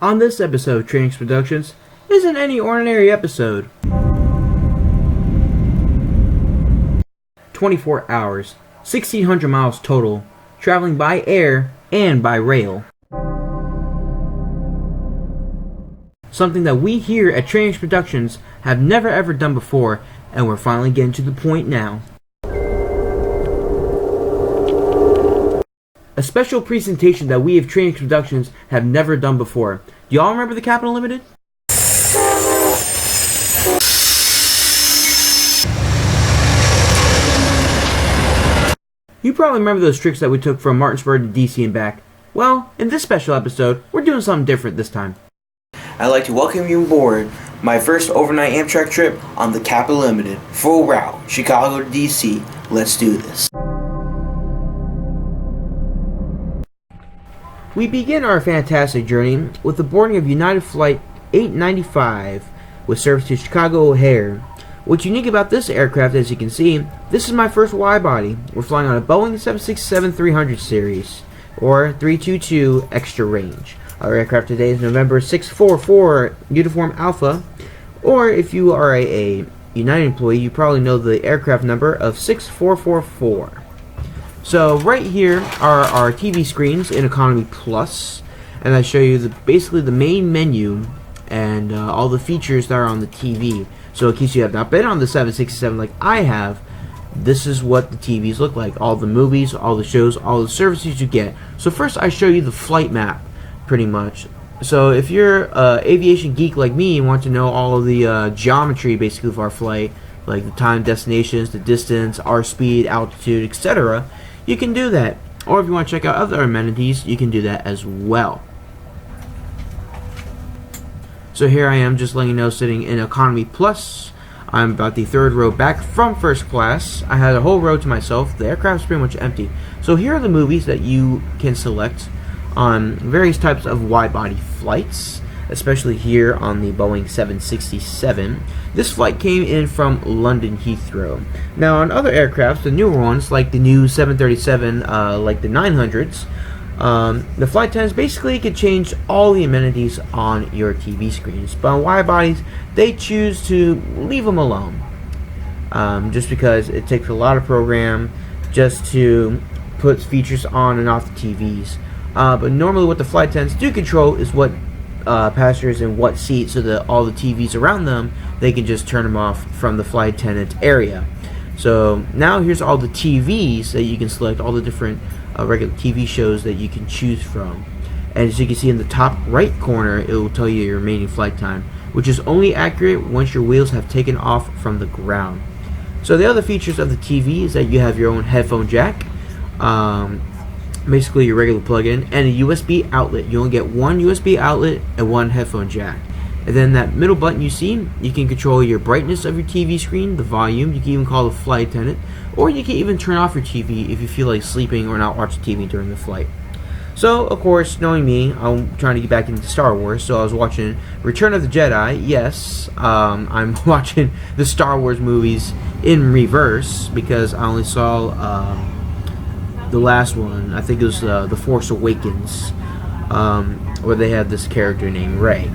On this episode of Trainings Productions isn't any ordinary episode. 24 hours, 1,600 miles total, traveling by air and by rail. Something that we here at Trainings Productions have never ever done before, and we're finally getting to the point now. A special presentation that we of Trainings Productions have never done before. Do y'all remember the Capital Limited? You probably remember those trips that we took from Martinsburg to DC and back. Well, in this special episode, we're doing something different this time. I'd like to welcome you aboard my first overnight Amtrak trip on the Capital Limited, full route, Chicago to DC. Let's do this. We begin our fantastic journey with the boarding of United Flight 895 with service to Chicago O'Hare. What's unique about this aircraft, as you can see, this is my first wide-body. We're flying on a Boeing 767-300 series, or 322 extra range. Our aircraft today is November 644 Uniform Alpha, or if you are a United employee, you probably know the aircraft number of 6444. So right here are our TV screens in Economy Plus, and I show you basically the main menu and all the features that are on the TV. So in case you have not been on the 767 like I have, this is what the TVs look like. All the movies, all the shows, all the services you get. So first I show you the flight map, pretty much. So if you're an aviation geek like me and want to know all of the geometry basically of our flight, like the time, destinations, the distance, our speed, altitude, etc., you can do that. Or if you want to check out other amenities, you can do that as well. So here I am, just letting you know, sitting in Economy Plus. I'm about the third row back from first class. I had a whole row to myself. The aircraft's pretty much empty. So here are the movies that you can select on various types of wide-body flights, especially here on the Boeing 767. This flight came in from London Heathrow. Now on other aircrafts, the newer ones like the new 737, like the 900s, the flight attendants basically can change all the amenities on your TV screens. But on wide bodies, they choose to leave them alone, just because it takes a lot of program just to put features on and off the TVs. But normally what the flight attendants do control is what passengers in what seat, so that all the TVs around them, they can just turn them off from the flight attendant area. So now here's all the TVs that you can select, all the different regular TV shows that you can choose from. And as you can see in the top right corner, it will tell you your remaining flight time, which is only accurate once your wheels have taken off from the ground. So the other features of the TV is that you have your own headphone jack, basically your regular plug-in, and a USB outlet. You only get one USB outlet and one headphone jack. And then that middle button you see, you can control your brightness of your TV screen, the volume. You can even call the flight attendant, or you can even turn off your TV if you feel like sleeping or not watching TV during the flight. So, of course, knowing me, I'm trying to get back into Star Wars, so I was watching Return of the Jedi. Yes, I'm watching the Star Wars movies in reverse because I only saw the last one. I think it was The Force Awakens, where they had this character named Rey.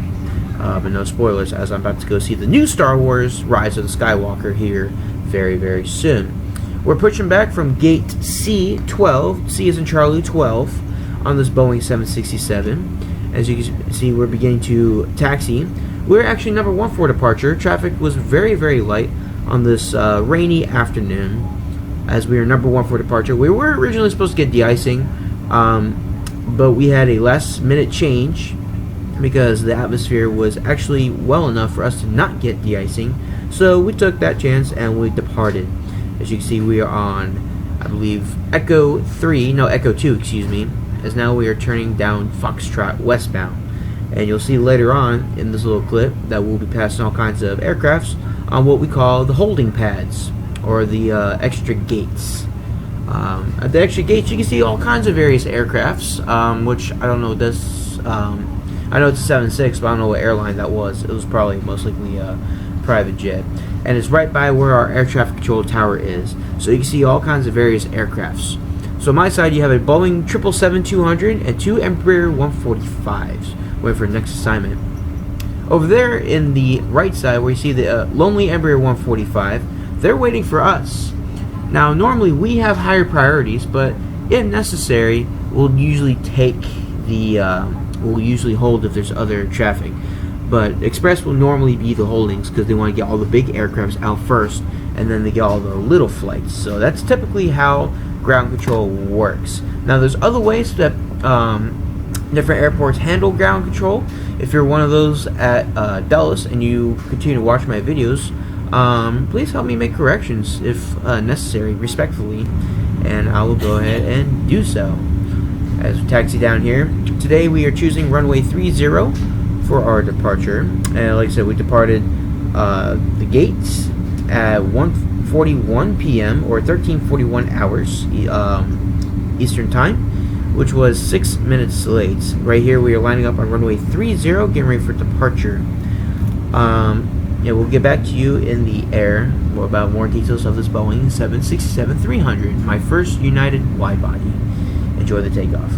But no spoilers, as I'm about to go see the new Star Wars Rise of the Skywalker here very, very soon. We're pushing back from gate C12, C as in Charlie 12, on this Boeing 767. As you can see, we're beginning to taxi. We're actually number 1 for departure. Traffic was very, very light on this rainy afternoon, as we are number 1 for departure. We were originally supposed to get de-icing, but we had a last minute change because the atmosphere was actually well enough for us to not get de-icing. So we took that chance and we departed. As you can see, we are on, I believe, Echo 2, excuse me, as now we are turning down Foxtrot westbound. And you'll see later on in this little clip that we'll be passing all kinds of aircrafts on what we call the holding pads, or the extra gates. At the extra gates, you can see all kinds of various aircrafts, which I don't know this. I know it's a 76, but I don't know what airline that was. It was probably most likely a private jet. And it's right by where our air traffic control tower is. So you can see all kinds of various aircrafts. So on my side, you have a Boeing 777-200 and two Embraer 145s. waiting for the next assignment. Over there in the right side where you see the Lonely Embraer 145, they're waiting for us. Now normally we have higher priorities, but if necessary, we'll usually hold if there's other traffic. But Express will normally be the holdings because they want to get all the big aircrafts out first, and then they get all the little flights. So that's typically how ground control works. Now there's other ways that different airports handle ground control. If you're one of those at Dallas and you continue to watch my videos, please help me make corrections if necessary, respectfully, and I will go ahead and do so. As we taxi down here, today we are choosing runway 30 for our departure. And like I said, we departed the gates at 1:41 p.m. or 13:41 hours Eastern Time, which was 6 minutes late. Right here we are lining up on runway 30, getting ready for departure. Yeah, we'll get back to you in the air about more details of this Boeing 767-300, my first United wide body. Enjoy the takeoff.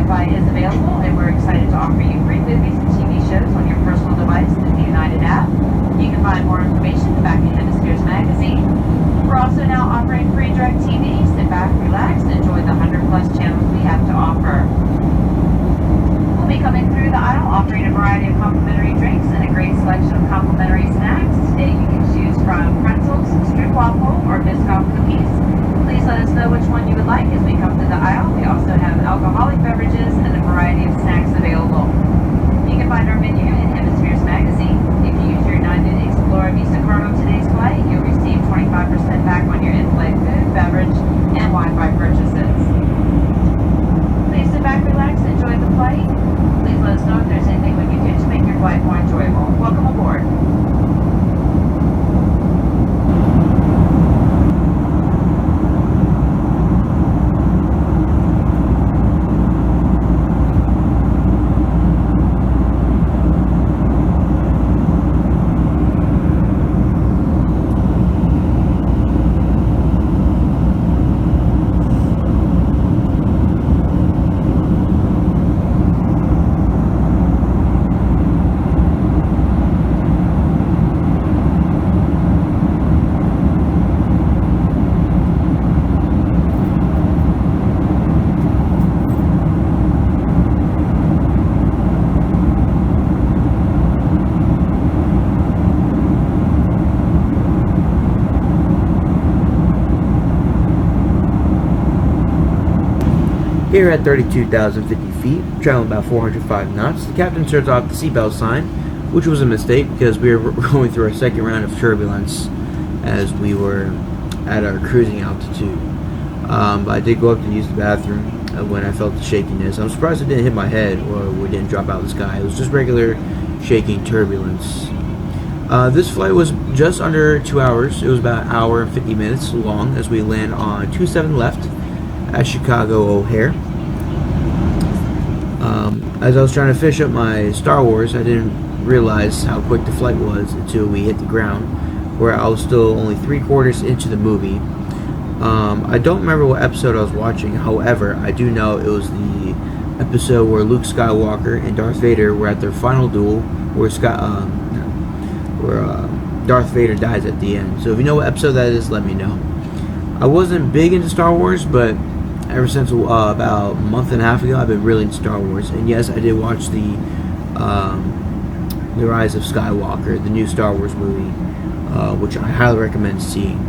Wi-Fi is available, and we're excited to offer you free movies and TV shows on your personal device through the United app. You can find more information in the back of Hemispheres magazine. We're also now offering free direct TV. Sit back, relax, and enjoy the 100+ channels we have to offer. We'll be coming through the aisle offering a variety of complimentary drinks and a great selection of complimentary snacks. Today you can choose from pretzels, stroopwafel, or Biscoff cookies. Please let us know which one you would like as we come through the aisle. We also have alcoholic beverages and a variety of snacks available. You can find our menu in Hemispheres magazine. If you use your United Explorer Visa card on today's flight, you'll receive 25% back on your in-flight food, beverage, and Wi-Fi purchases. Please sit back, relax, and enjoy the flight. Please let us know if there's anything we can do to make your flight more enjoyable. Welcome aboard. Here at 32,050 feet, traveling about 405 knots, the captain turns off the seatbelt sign, which was a mistake because we were going through our second round of turbulence as we were at our cruising altitude. But I did go up to use the bathroom when I felt the shakiness. I'm surprised it didn't hit my head or we didn't drop out of the sky. It was just regular shaking turbulence. This flight was just under 2 hours. It was about an hour and 50 minutes long as we land on 27 left at Chicago O'Hare. As I was trying to finish up my Star Wars, I didn't realize how quick the flight was until we hit the ground, where I was still only 3/4 into the movie. I don't remember what episode I was watching. However, I do know it was the episode where Luke Skywalker and Darth Vader were at their final duel, where Darth Vader dies at the end. So if you know what episode that is, let me know. I wasn't big into Star Wars, but ever since about a month and a half ago, I've been really into Star Wars. And yes, I did watch the Rise of Skywalker, the new Star Wars movie, which I highly recommend seeing.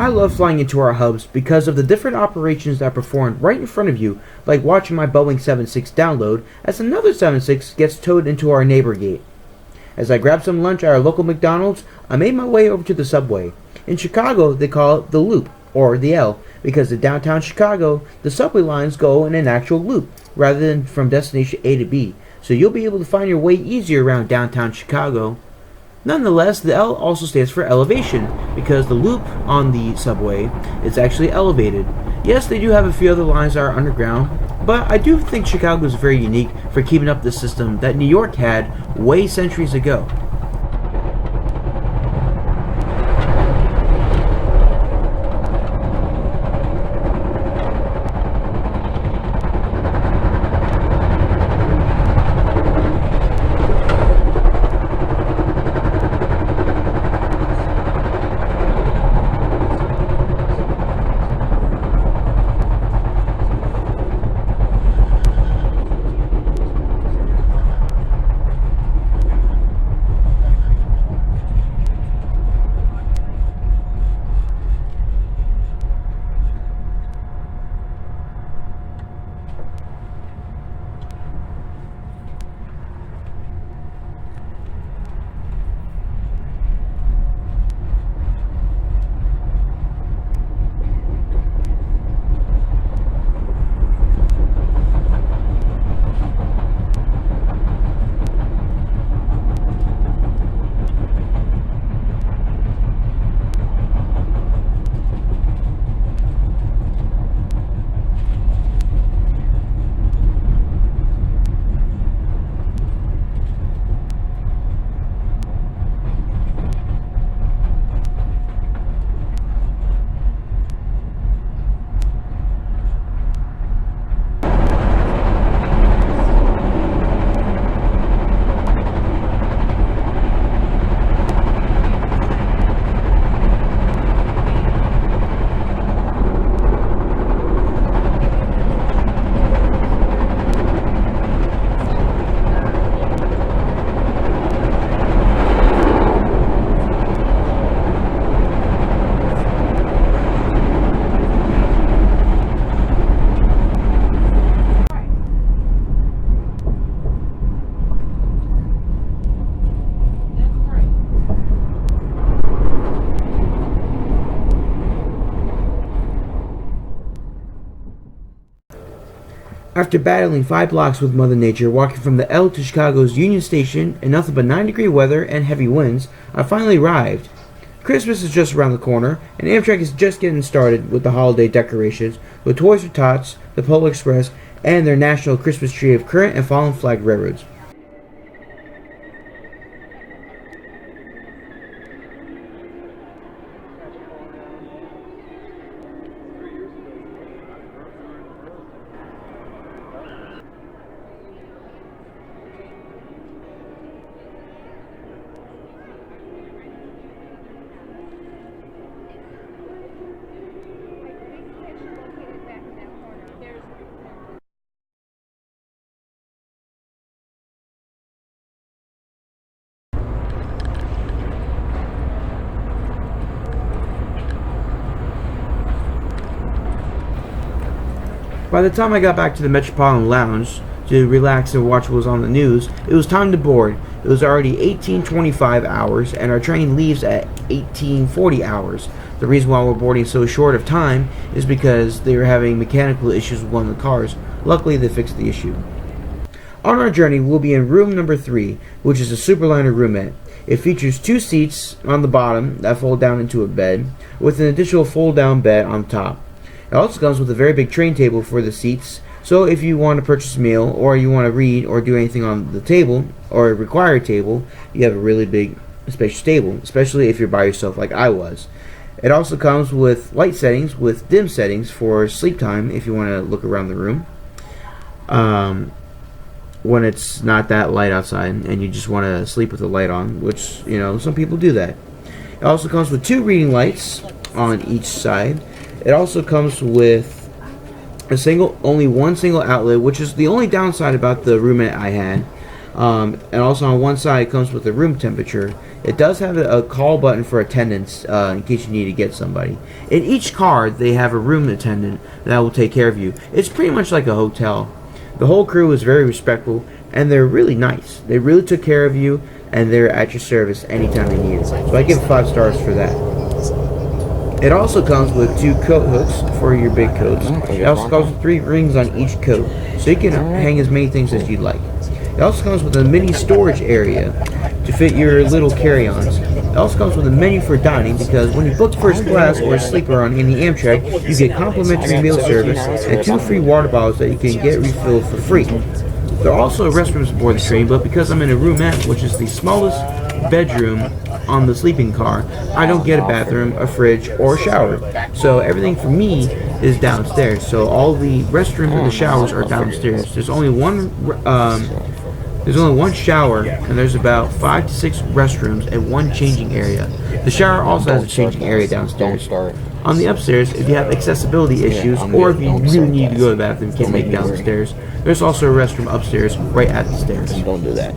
I love flying into our hubs because of the different operations that perform right in front of you, like watching my Boeing 76 download as another 76 gets towed into our neighbor gate. As I grabbed some lunch at our local McDonald's, I made my way over to the subway. In Chicago, they call it the Loop, or the L, because in downtown Chicago, the subway lines go in an actual loop, rather than from destination A to B, so you'll be able to find your way easier around downtown Chicago. Nonetheless, the L also stands for elevation, because the loop on the subway is actually elevated. Yes, they do have a few other lines that are underground, but I do think Chicago is very unique for keeping up the system that New York had way centuries ago. After battling 5 blocks with Mother Nature, walking from the L to Chicago's Union Station in nothing but 9-degree weather and heavy winds, I finally arrived. Christmas is just around the corner, and Amtrak is just getting started with the holiday decorations, with Toys for Tots, the Polar Express, and their national Christmas tree of current and fallen flag railroads. By the time I got back to the Metropolitan Lounge to relax and watch what was on the news, it was time to board. It was already 18:25 hours, and our train leaves at 18:40 hours. The reason why we're boarding so short of time is because they were having mechanical issues with one of the cars. Luckily, they fixed the issue. On our journey, we'll be in room number 3, which is a Superliner roomette. It features 2 seats on the bottom that fold down into a bed, with an additional fold-down bed on top. It also comes with a very big train table for the seats, so if you want to purchase a meal, or you want to read or do anything on the table, or a required table, you have a really big, spacious table, especially if you're by yourself like I was. It also comes with light settings, with dim settings for sleep time if you want to look around the room. When it's not that light outside and you just want to sleep with the light on, which, you know, some people do that. It also comes with 2 reading lights on each side. It also comes with only one single outlet, which is the only downside about the roomette I had. And also on one side it comes with a room temperature. It does have a call button for attendants in case you need to get somebody. In each car, they have a room attendant that will take care of you. It's pretty much like a hotel. The whole crew is very respectful, and they're really nice. They really took care of you, and they're at your service anytime they need it. So I give 5 stars for that. It also comes with 2 coat hooks for your big coats. It also comes with 3 rings on each coat, so you can hang as many things as you'd like. It also comes with a mini storage area to fit your little carry-ons. It also comes with a menu for dining because when you book first class or sleeper on any Amtrak, you get complimentary meal service and 2 free water bottles that you can get refilled for free. There are also restrooms aboard the train, but because I'm in a roomette, which is the smallest bedroom on the sleeping car, I don't get a bathroom, a fridge, or a shower. So everything for me is downstairs. So all the restrooms and the showers are downstairs. There's only one shower, and there's about 5 to 6 restrooms and 1 changing area. The shower also has a changing area downstairs. On the upstairs, if you have accessibility issues, or if you really need to go to the bathroom and can't make it down the stairs, there's also a restroom upstairs right at the stairs. Don't do that.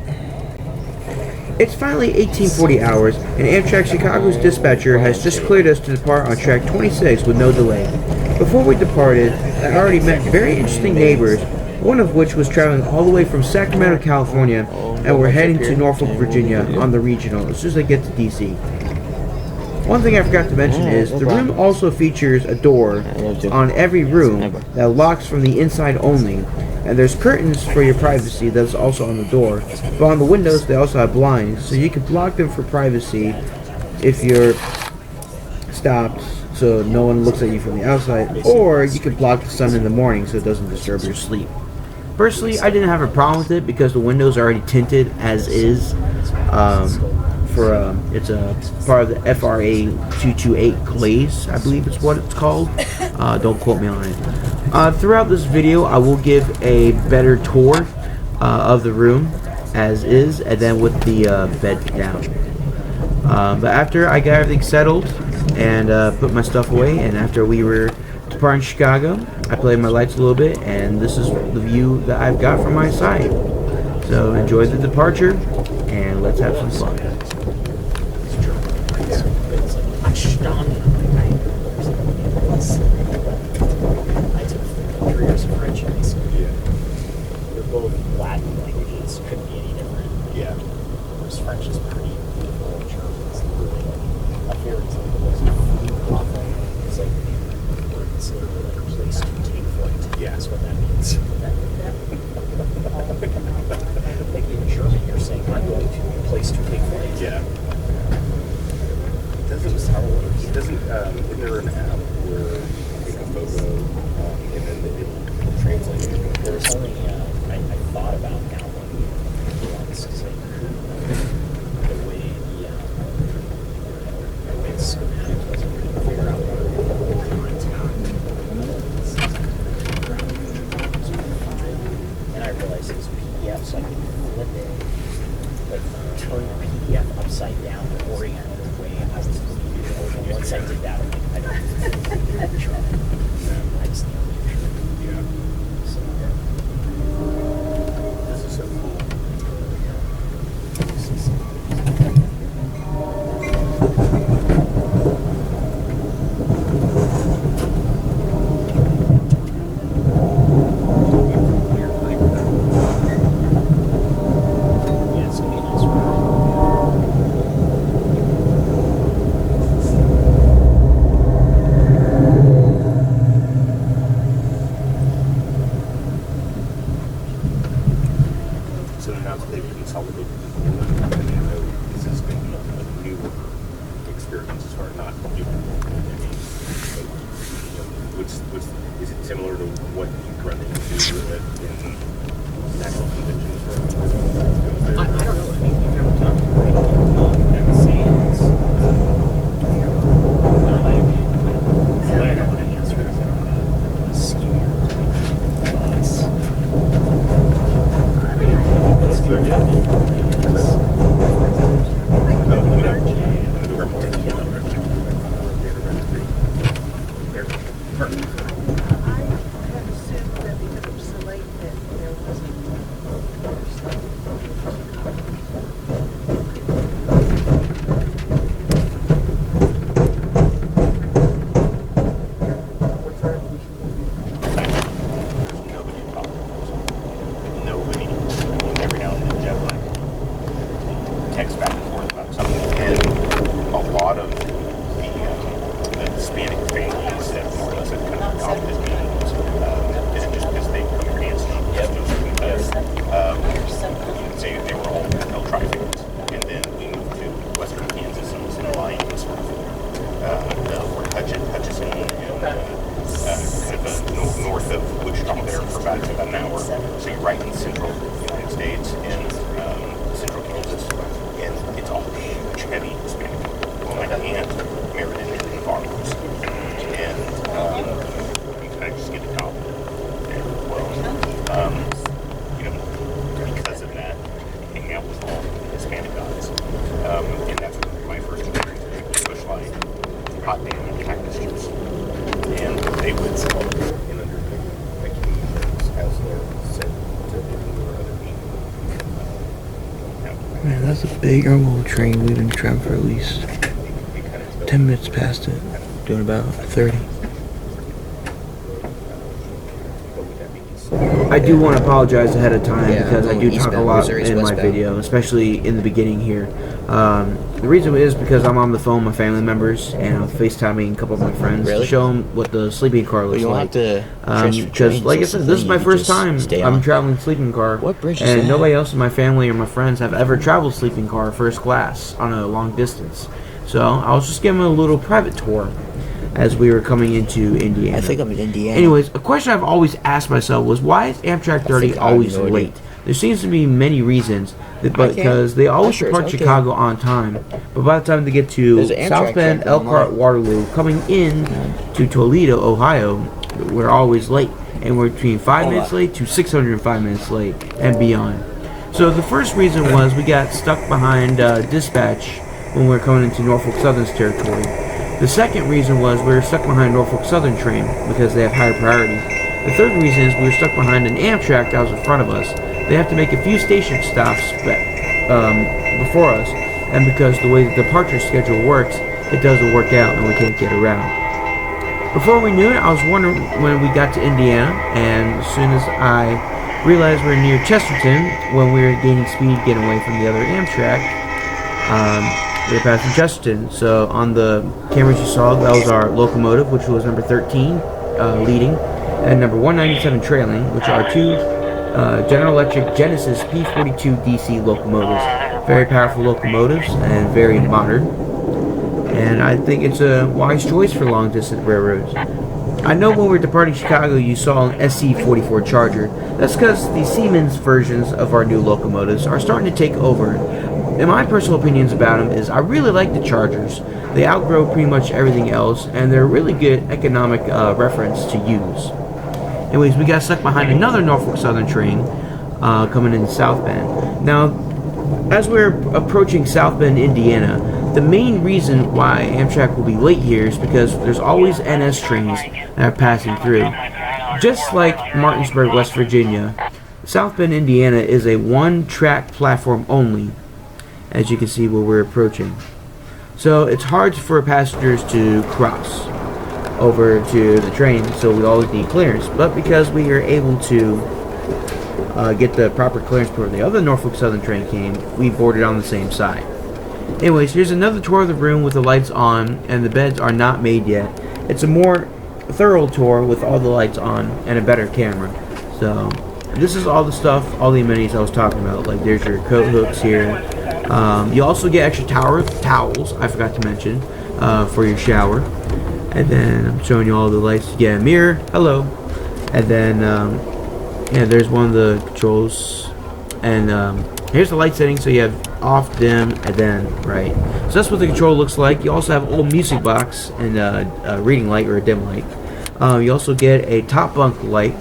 It's finally 1840 hours, and Amtrak Chicago's dispatcher has just cleared us to depart on track 26 with no delay. Before we departed, I already met very interesting neighbors, one of which was traveling all the way from Sacramento, California, and we're heading to Norfolk, Virginia on the regional as soon as they get to DC. One thing I forgot to mention is the room also features a door on every room that locks from the inside only, and there's curtains for your privacy that's also on the door. But on the windows they also have blinds, so you can block them for privacy if you're stopped so no one looks at you from the outside, or you can block the sun in the morning so it doesn't disturb your sleep. Personally, I didn't have a problem with it because the windows are already tinted as is. It's a part of the FRA 228 glaze, I believe it's what it's called. Don't quote me on it. Throughout this video, I will give a better tour of the room as is, and then with the bed down. But after I got everything settled and put my stuff away, and after we were departing Chicago, I played my lights a little bit, and this is the view that I've got from my side. So enjoy the departure, and let's have some fun. I took 3 years of French in high school. They're both Latin languages, couldn't be any different. Yeah. Whereas French is pretty beautiful, German is really like, up here it's like the most fleet awful. It's like we're considered like a place to take flight. Yeah. That's what that means. Like in German, you're saying I'm going to a place to take flight. Yeah. Isn't there an app where you take a photo and then it translates it? There was only, I thought about downloading it once because I couldn't, the way the schematic was, I couldn't figure out what the content. And I realized it was PDF, so I could flip it, like turn the PDF upside down and orient it the way I was looking at it. And once I did that, I'm like, I don't try. I just need to make sure. Yeah. So, This is so cool. yeah, it's gonna be a nice ride. So now that they've consolidated the board, and I know this is going to be a newer experience as far That's a big old train. We've been traveling for at least 10 minutes past it. Doing about 30. I do want to apologize ahead of time because I do talk a lot in my video, especially in the beginning here. The reason is because I'm on the phone with my family members and I'm FaceTiming a couple of my friends to show them what the sleeping car looks like. Because, like I said, this is my first time I'm traveling sleeping car, and nobody else in my family or my friends have ever traveled sleeping car first class on a long distance. So I was just giving them a little private tour as we were coming into Indiana. I think I'm in Indiana. Anyways, a question I've always asked myself was, why is Amtrak 30 always late? There seems to be many reasons, because they always depart Chicago on time, but by the time they get to South Bend, Elkhart, Waterloo, coming in to Toledo, Ohio, we're always late. And we're between 5 minutes late to 605 minutes late and beyond. So the first reason was we got stuck behind dispatch when we were coming into Norfolk Southern's territory. The second reason was we were stuck behind Norfolk Southern train because they have higher priority. The third reason is we were stuck behind an Amtrak that was in front of us. They have to make a few station stops before us, and because the way the departure schedule works, it doesn't work out and we can't get around. Before we knew it, I was wondering when we got to Indiana, and as soon as I realized we were near Chesterton, when we were gaining speed, getting away from the other Amtrak, we were passing Chesterton. So on the cameras you saw, that was our locomotive, which was number 13 leading, and number 197 trailing, which are two General Electric Genesis P42 DC locomotives. Very powerful locomotives and very modern. And I think it's a wise choice for long distance railroads. I know when we were departing Chicago, you saw an SC-44 Charger. That's because the Siemens versions of our new locomotives are starting to take over. And my personal opinions about them is I really like the Chargers. They outgrow pretty much everything else, and they're a really good economic reference to use. Anyways, we got stuck behind another Norfolk Southern train coming in South Bend. Now, as we're approaching South Bend, Indiana, the main reason why Amtrak will be late here is because there's always NS trains that are passing through. Just like Martinsburg, West Virginia, South Bend, Indiana is a one-track platform only, as you can see where we're approaching. So it's hard for passengers to cross over to the train, so we always need clearance. But because we are able to get the proper clearance before the other Norfolk Southern train came, we boarded on the same side. Anyways, here's another tour of the room with the lights on, and the beds are not made yet. It's a more thorough tour with all the lights on and a better camera. So this is all the stuff, all the amenities I was talking about. Like there's your coat hooks here. You also get extra towels, I forgot to mention, for your shower. And then I'm showing you all the lights. You get a mirror, hello. And then, yeah, there's one of the controls. And here's the light setting, so you have off, dim, and then right. So that's what the control looks like. You also have a little music box and a reading light or a dim light. You also get a top bunk light,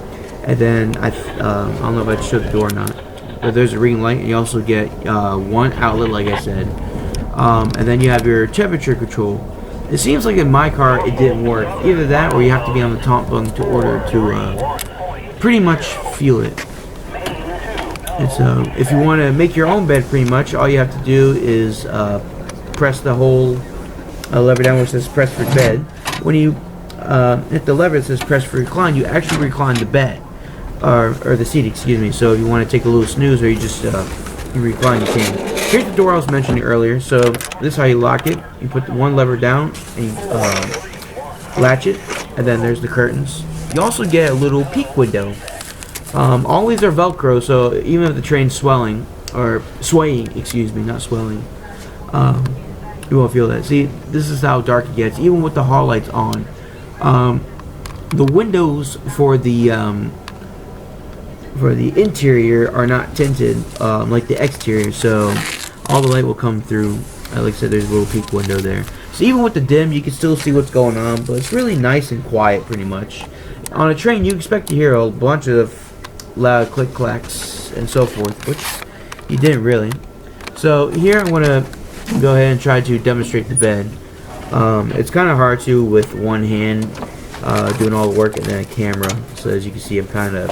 and then I don't know if I showed the door or not, but there's a reading light, and you also get one outlet, like I said, and then you have your temperature control. It seems like in my car it didn't work. Either that, or you have to be on the top bunk to order to pretty much feel it. And so, if you want to make your own bed, pretty much all you have to do is press the whole lever down, which says "press for bed." When you hit the lever that says "press for recline," you actually recline the bed, or the seat, excuse me. So, if you want to take a little snooze, or you just you recline, you can. Here's the door I was mentioning earlier. So, this is how you lock it. You put the one lever down and you latch it, and then there's the curtains. You also get a little peek window. All these are Velcro, so even if the train's swaying, excuse me, not swelling, you won't feel that. See, this is how dark it gets, even with the hall lights on. The windows for the interior are not tinted like the exterior, so all the light will come through. Like I said, there's a little peek window there. So even with the dim, you can still see what's going on, but it's really nice and quiet, pretty much. On a train, you expect to hear a bunch of loud click-clacks and so forth, which you didn't really. So here I'm going to go ahead and try to demonstrate the bed. It's kind of hard to with one hand doing all the work and then a camera. So as you can see, I'm kind of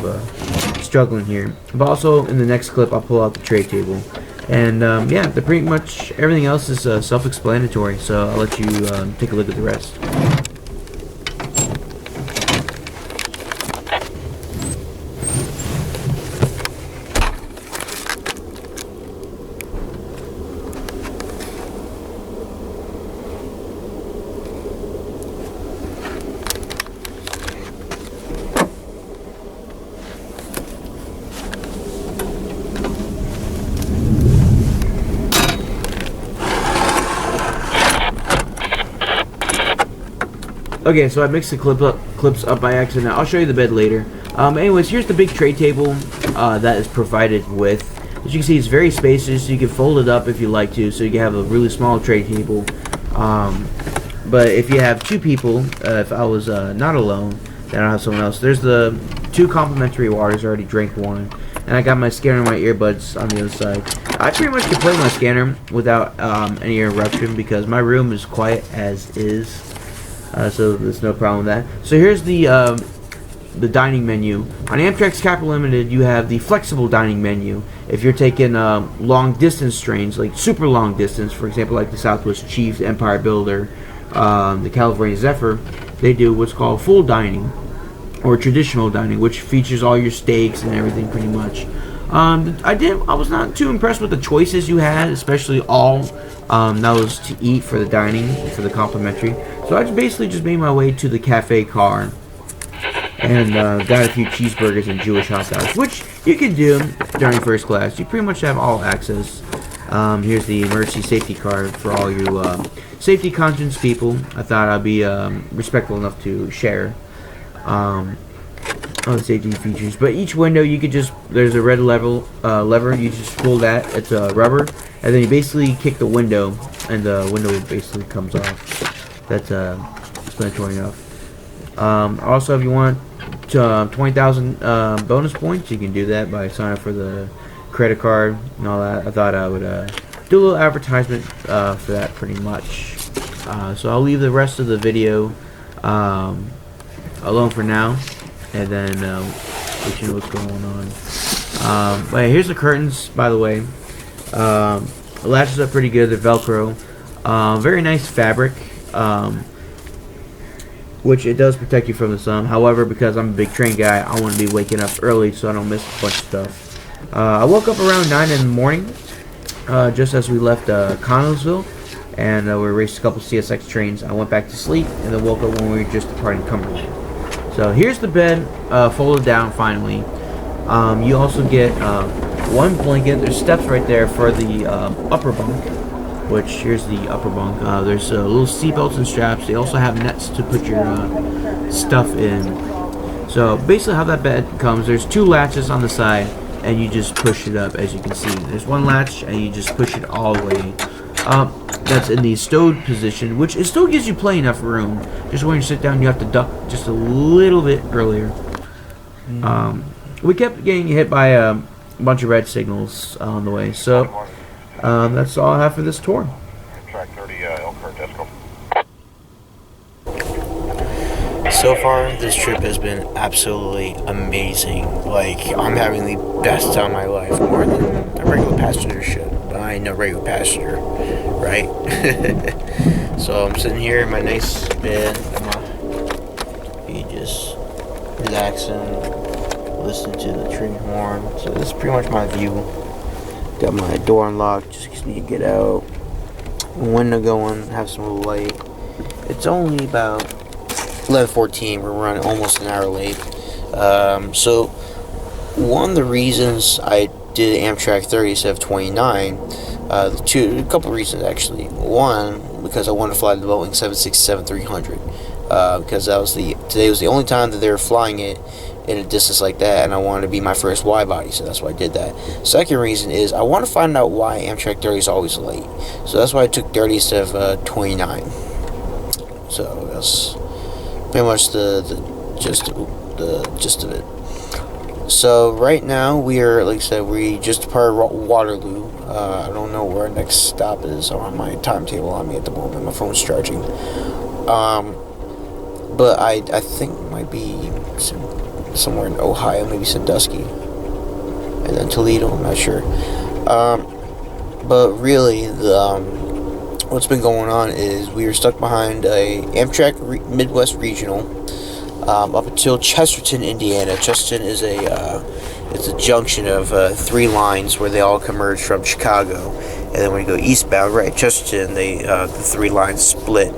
struggling here. But also in the next clip, I'll pull out the tray table. And yeah, pretty much everything else is self-explanatory. So I'll let you take a look at the rest. Okay, so I mixed the clips up by accident. I'll show you the bed later. Anyways, here's the big tray table that is provided with. As you can see, it's very spacious. You can fold it up if you like to, so you can have a really small tray table. But if you have two people, if I was not alone, then I'll have someone else. There's the 2 complimentary waters. I already drank one. And I got my scanner and my earbuds on the other side. I pretty much can play my scanner without any interruption because my room is quiet as is. So there's no problem with that. So here's the dining menu. On Amtrak's Capital Limited, you have the flexible dining menu. If you're taking long distance trains, like super long distance, for example, like the Southwest Chief, the Empire Builder, the California Zephyr, they do what's called full dining or traditional dining, which features all your steaks and everything pretty much. I was not too impressed with the choices you had, especially all that was to eat for the dining, for the complimentary. So I basically just made my way to the cafe car and got a few cheeseburgers and Jewish hot dogs, which you can do during first class. You pretty much have all access. Here's the emergency safety card for all you safety conscious people. I thought I'd be respectful enough to share all the safety features. But each window you could there's a red lever, you just pull that, it's rubber, and then you basically kick the window and the window basically comes off. That's explanatory enough. Also, if you want 20,000 bonus points, you can do that by signing up for the credit card and all that. I thought I would do a little advertisement for that pretty much. So I'll leave the rest of the video alone for now, and then let you know what's going on. But here's the curtains, by the way. The latches are pretty good. They're Velcro. Very nice fabric. Which it does protect you from the sun. However, because I'm a big train guy, I want to be waking up early so I don't miss a bunch of stuff. I woke up around 9 in the morning, just as we left Connellsville, and we raced a couple CSX trains. I went back to sleep, and then woke up when we were just departing Cumberland. So here's the bed, folded down finally. You also get one blanket. There's steps right there for the upper bunk. Which, here's the upper bunk. There's little seat belts and straps. They also have nets to put your stuff in. So basically how that bed comes, there's 2 latches on the side, and you just push it up, as you can see. There's 1 latch, and you just push it all the way. That's in the stowed position, which it still gives you plenty enough room. Just when you sit down, you have to duck just a little bit earlier. We kept getting hit by a bunch of red signals on the way, so that's all I have for this tour. Track 30, Elkhart, Esco. So far, this trip has been absolutely amazing. Like, I'm having the best time of my life, more than a regular passenger should. But I ain't no regular passenger, right? So I'm sitting here in my nice bed, just relaxing, listening to the train horn. So this is pretty much my view. Got my door unlocked, just need to get out. Window going, have some light. It's only about 11:14. We're running almost an hour late. So one of the reasons I did Amtrak 30 instead of 29, a couple of reasons actually. One, because I wanted to fly the Boeing 767-300, because today was the only time that they were flying it in a distance like that, and I wanted to be my first wide body, so that's why I did that. Second reason is I want to find out why Amtrak 30 is always late, so that's why I took 30 instead of 29. So that's pretty much the gist of it. So right now we are, like I said, we just departed Waterloo. I don't know where our next stop is on my timetable on me at the moment. My phone's charging. But I think it might be somewhere in Ohio, maybe Sandusky, and then Toledo. I'm not sure. But really, what's been going on is we were stuck behind a Amtrak Midwest Regional up until Chesterton, Indiana. Chesterton is it's a junction of 3 lines where they all converge from Chicago, and then when you go eastbound, right at Chesterton, the 3 lines split,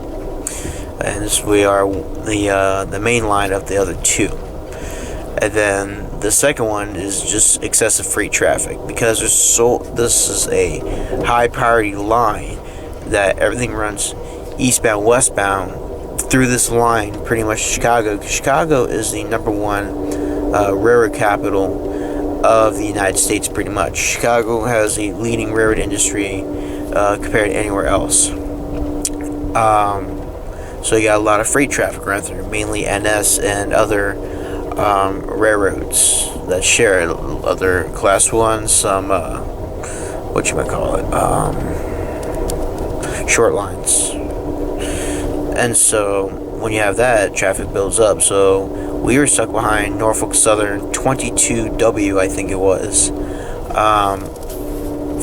and we are the main line of the other 2. And then the second one is just excessive freight traffic because this is a high priority line that everything runs eastbound, westbound through this line, pretty much Chicago. Because Chicago is the #1 railroad capital of the United States, pretty much. Chicago has a leading railroad industry compared to anywhere else. So you got a lot of freight traffic around through, mainly NS and other railroads that share other class 1, some short lines. And so when you have that, traffic builds up. So we were stuck behind Norfolk Southern 22W, I think it was,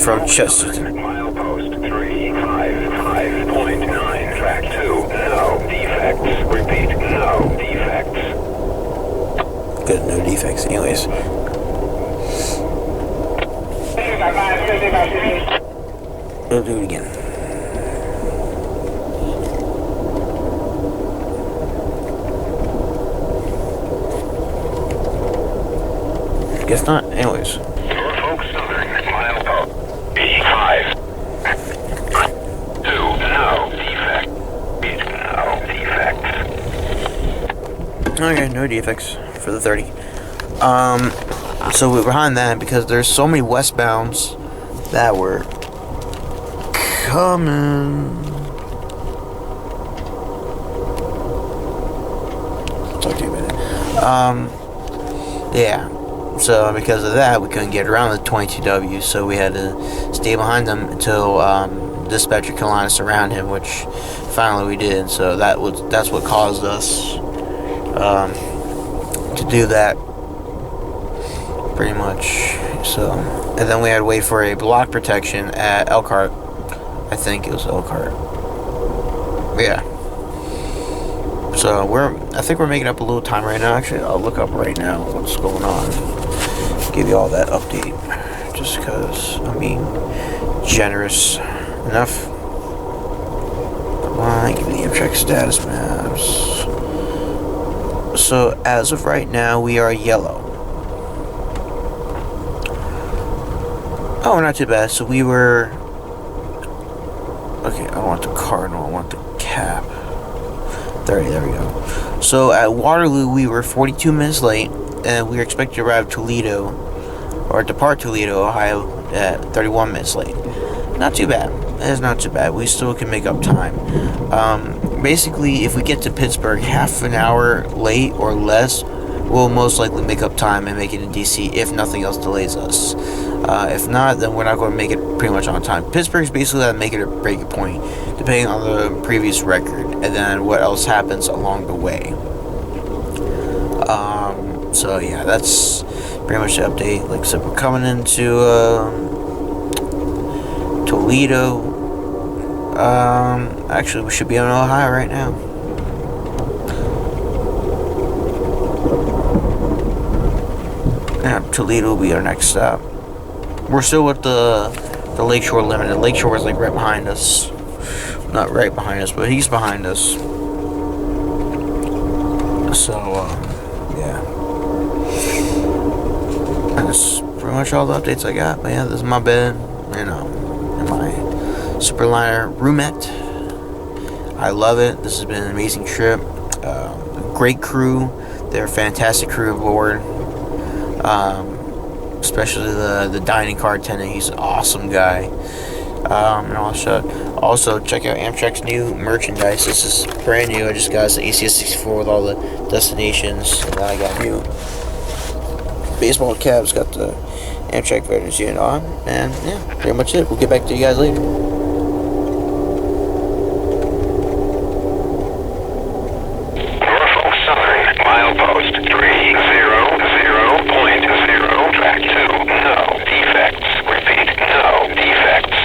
from Chesterton. Milepost 355.9, track 2, no defects. Repeat, no defects. Good, no defects. Anyways. We'll do it again. Guess not. Anyways. Norfolk Southern, milepost B5. 2, no defect. Repeat, no defects. Okay, no defects for the 30. So we're behind that because there's so many westbounds that were coming. Talk to you about it. Yeah. So because of that, we couldn't get around the 22W, so we had to stay behind them until dispatcher could line us around him, which finally we did. So that's what caused us to do that, pretty much. So, and then we had to wait for a block protection at Elkhart. I think it was Elkhart. Yeah. So I think we're making up a little time right now. Actually, I'll look up right now what's going on. Give you all that update, just because I'm being generous enough. Come on, give me the Amtrak status maps. So as of right now, we are yellow. Oh, not too bad. So we were. Okay, I don't want the cardinal. I want the cap. 30. There we go. So at Waterloo, we were 42 minutes late, and we were expected to arrive Toledo, or depart Toledo, Ohio, at 31 minutes late. Not too bad. It's not too bad. We still can make up time. Basically, if we get to Pittsburgh half an hour late or less, we'll most likely make up time and make it in DC if nothing else delays us. If not, then we're not going to make it pretty much on time. Pittsburgh's basically that make it or break it point, depending on the previous record, and then what else happens along the way. So yeah, that's pretty much the update. Like I said, we're coming into Toledo. Actually, we should be in Ohio right now. Yeah, Toledo will be our next stop. We're still with the Lakeshore Limited. Lakeshore is like right behind us. Not right behind us, but he's behind us. So, yeah. And that's pretty much all the updates I got. But yeah, this is my bed, and my Superliner Roomette. I love it. This has been an amazing trip. Great crew. They're a fantastic crew aboard. Especially the dining car attendant. He's an awesome guy. And also check out Amtrak's new merchandise. This is brand new. I just got the ACS64 with all the destinations. And then I got new baseball caps. Got the Amtrak Veterans Unit on. And yeah, pretty much it. We'll get back to you guys later. Norfolk Southern, milepost 300.0, track 2, no defects. Repeat, no defects.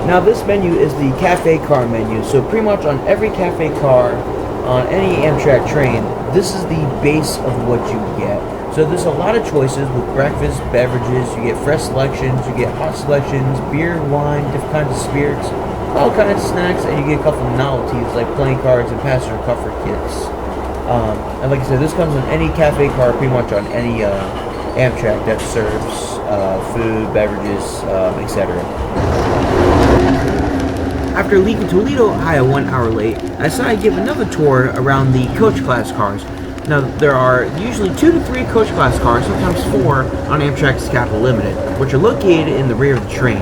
Now this menu is the cafe car menu, so pretty much on every cafe car, on any Amtrak train, this is the base of what you get. So there's a lot of choices with breakfast, beverages, you get fresh selections, you get hot selections, beer, wine, different kinds of spirits, all kinds of snacks, and you get a couple of novelties like playing cards and passenger comfort kits. And like I said, this comes on any cafe car, pretty much on any Amtrak that serves food, beverages, etc. After leaving Toledo, Ohio 1 hour late, I decided to give another tour around the coach class cars. Now, there are usually 2 to 3 coach class cars, sometimes 4, on Amtrak's Capital Limited, which are located in the rear of the train.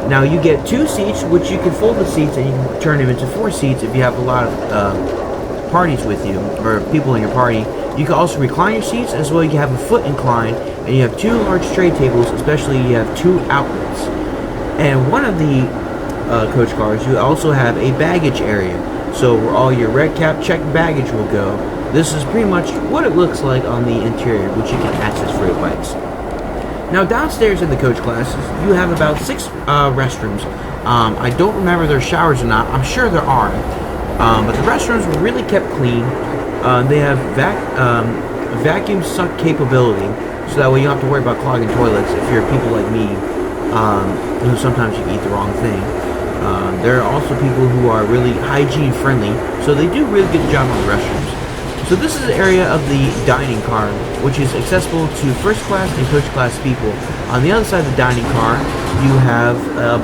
Now, you get 2 seats, which you can fold the seats and you can turn them into 4 seats if you have a lot of parties with you, or people in your party. You can also recline your seats, as well you can have a foot incline, and you have 2 large tray tables, especially you have 2 outlets. And one of the coach cars, you also have a baggage area, so where all your red cap checked baggage will go. This is pretty much what it looks like on the interior, which you can access for your bikes. Now downstairs in the coach classes, you have about 6 restrooms. I don't remember if there are showers or not. I'm sure there are, but the restrooms were really kept clean. They have vacuum suck capability, so that way you don't have to worry about clogging toilets if you're people like me, who sometimes you eat the wrong thing. There are also people who are really hygiene friendly, so they do a really good job on the restrooms. So this is an area of the dining car, which is accessible to first class and coach class people. On the other side of the dining car, you have a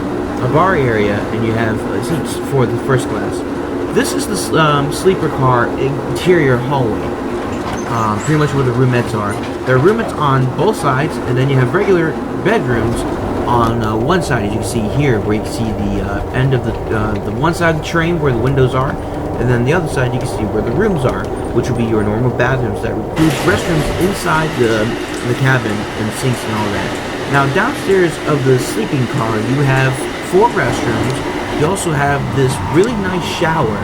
bar area and you have seats for the first class. This is the sleeper car interior hallway, pretty much where the roomettes are. There are roomettes on both sides, and then you have regular bedrooms on one side, as you can see here, where you can see the end of the one side of the train where the windows are, and then the other side you can see where the rooms are, which will be your normal bathrooms that include restrooms inside the cabin and sinks and all that. Now downstairs of the sleeping car, you have 4 restrooms. You also have this really nice shower,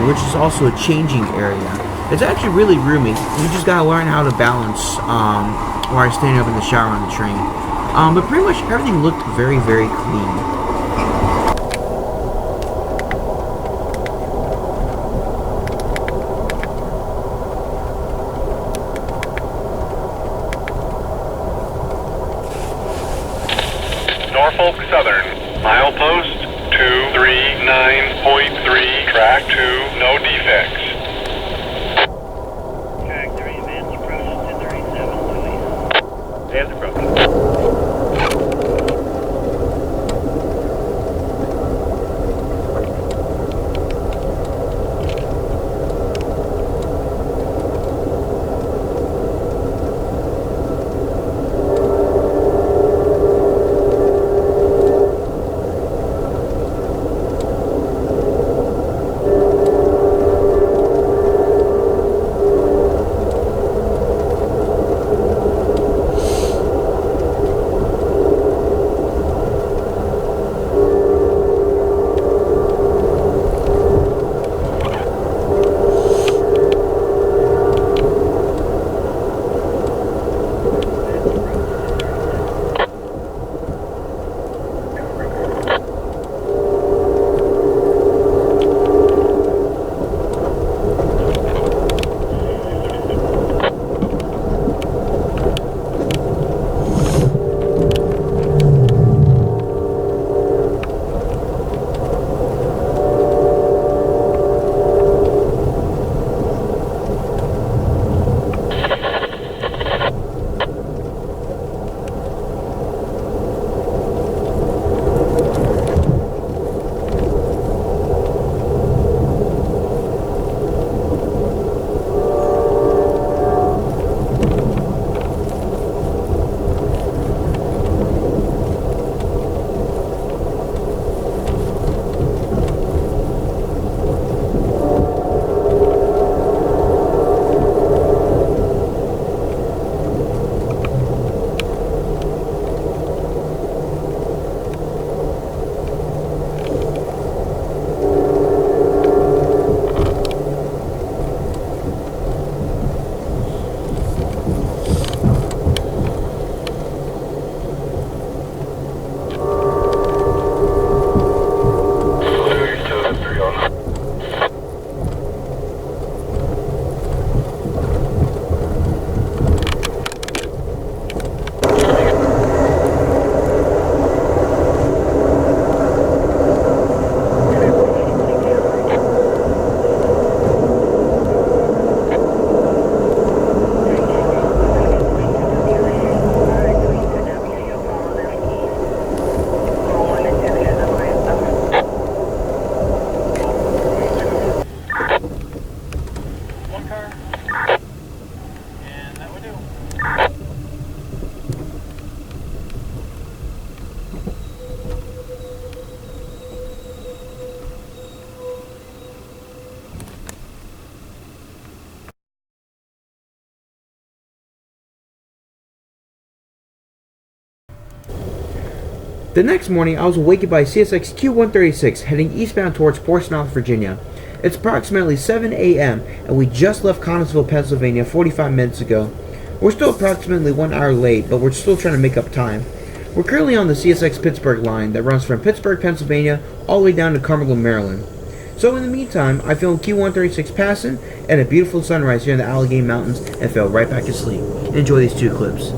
which is also a changing area. It's actually really roomy. You just gotta learn how to balance while you're standing up in the shower on the train. But pretty much everything looked very, very clean. Norfolk Southern, milepost 239.3, track 2, no defects. Track 3, advance approach to 37, please. Advance approach. The next morning, I was awakened by CSX Q136 heading eastbound towards Portsmouth, Virginia. It's approximately 7 a.m., and we just left Connellsville, Pennsylvania 45 minutes ago. We're still approximately 1 hour late, but we're still trying to make up time. We're currently on the CSX Pittsburgh line that runs from Pittsburgh, Pennsylvania, all the way down to Carmel, Maryland. So in the meantime, I filmed Q136 passing and a beautiful sunrise here in the Allegheny Mountains and fell right back asleep. Enjoy these 2 clips.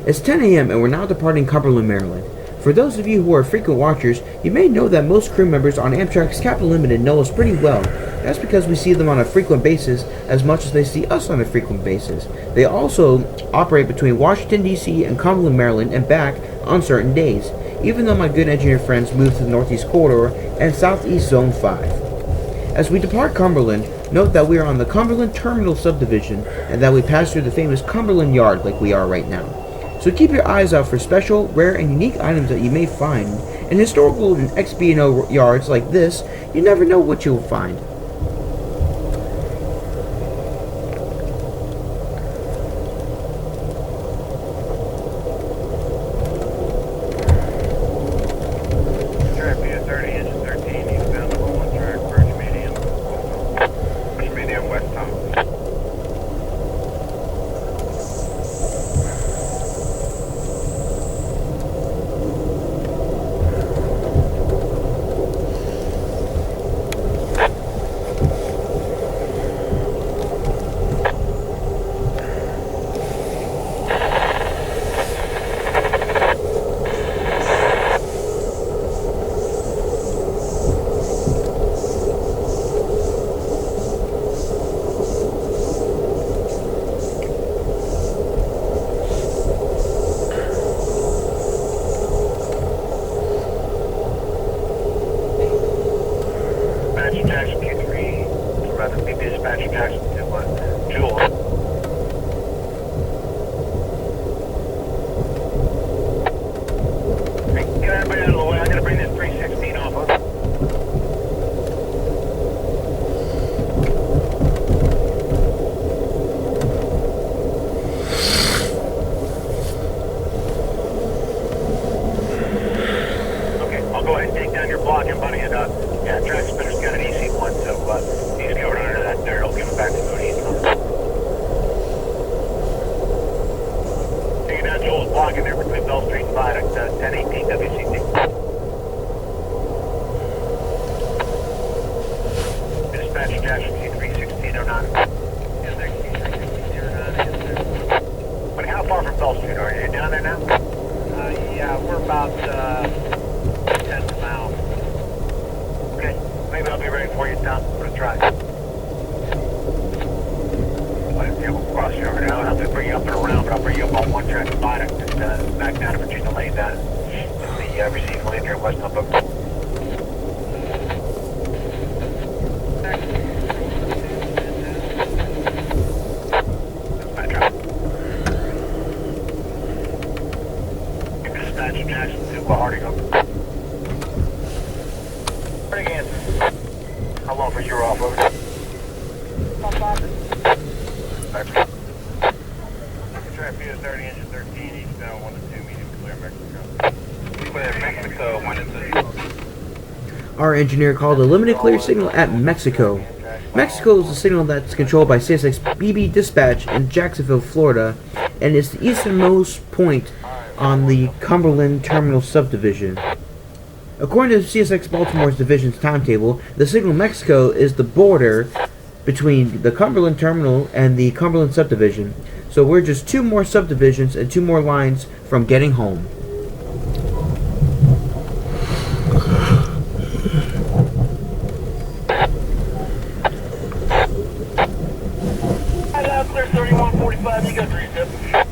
It's 10 a.m. and we're now departing Cumberland, Maryland. For those of you who are frequent watchers, you may know that most crew members on Amtrak's Capital Limited know us pretty well. That's because we see them on a frequent basis as much as they see us on a frequent basis. They also operate between Washington, D.C. and Cumberland, Maryland and back on certain days, even though my good engineer friends moved to the Northeast Corridor and Southeast Zone 5. As we depart Cumberland, note that we are on the Cumberland Terminal subdivision and that we pass through the famous Cumberland Yard like we are right now. So keep your eyes out for special, rare, and unique items that you may find. In historical and XB&O yards like this, you never know what you'll find. Traffic 30, engine 13, eastbound Amtrak, first medium. First medium, westbound. Dispatch Jackson Q3, rather be dispatch Jackson to Jewel. Hey, get everybody out of the way, I gotta bring this 316 off of. Okay, I'll go ahead and take down your block and buddy it up. Yeah, track spinner's got an EC1, so he's covered under that dirt. I'll give him back to go to East. Taking down Joel's block in there between Bell Street and Viaduct, 1018 WCT. Dispatch Jackson Q31609. Yes, sir. Q31609. Yes, sir. Buddy, how far from Bell Street are you? You down there now? Yeah, we're about 10 miles. Okay, maybe I'll be ready for you, Tom. I'm gonna try. We'll cross you over now. I'll have to bring you up and around, but I'll bring you up on one track to Viaduct and back down to Virginia Lane down the receiving lane here in West Norfolk. Dispatch Jackson to Harding up. Again. How long for you're off, over? Traffic 30, engine 13, eastbound 1 to 2, medium clear, Mexico. Clear, Mexico, 1 to 2. Our engineer called a limited clear signal at Mexico. Mexico is a signal that's controlled by CSX BB Dispatch in Jacksonville, Florida, and is the easternmost point on the Cumberland Terminal subdivision. According to CSX Baltimore's division's timetable, the signal Mexico is the border between the Cumberland Terminal and the Cumberland subdivision, so we're just 2 more subdivisions and 2 more lines from getting home. Clear 3145, you got 3 steps.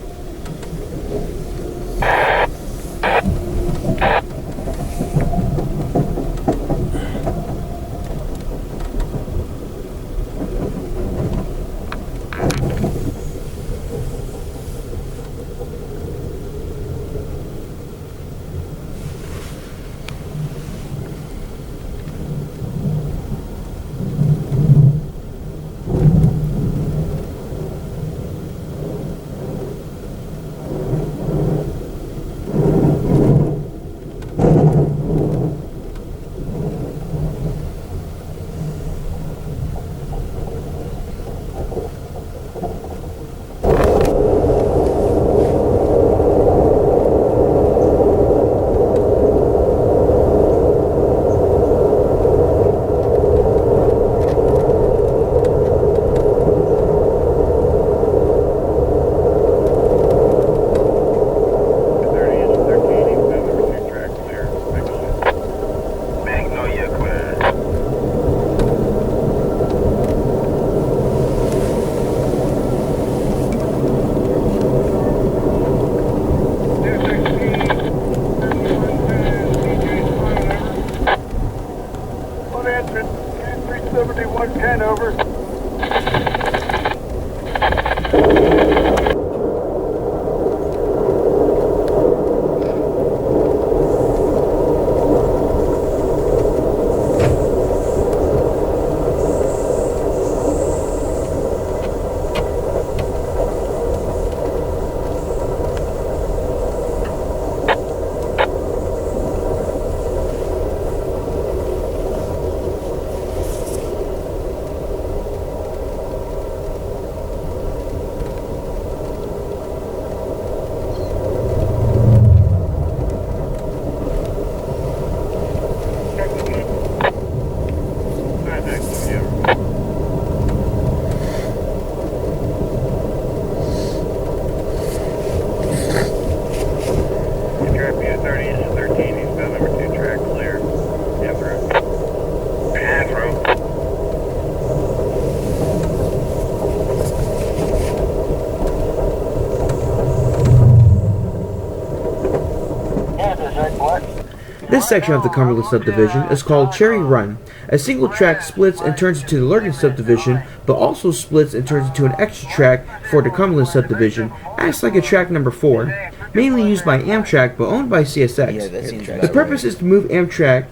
This section of the Cumberland subdivision is called Cherry Run. A single track splits and turns into the Lurgan subdivision, but also splits and turns into an extra track for the Cumberland subdivision. Acts like a track number 4, mainly used by Amtrak but owned by CSX. The purpose is to move Amtrak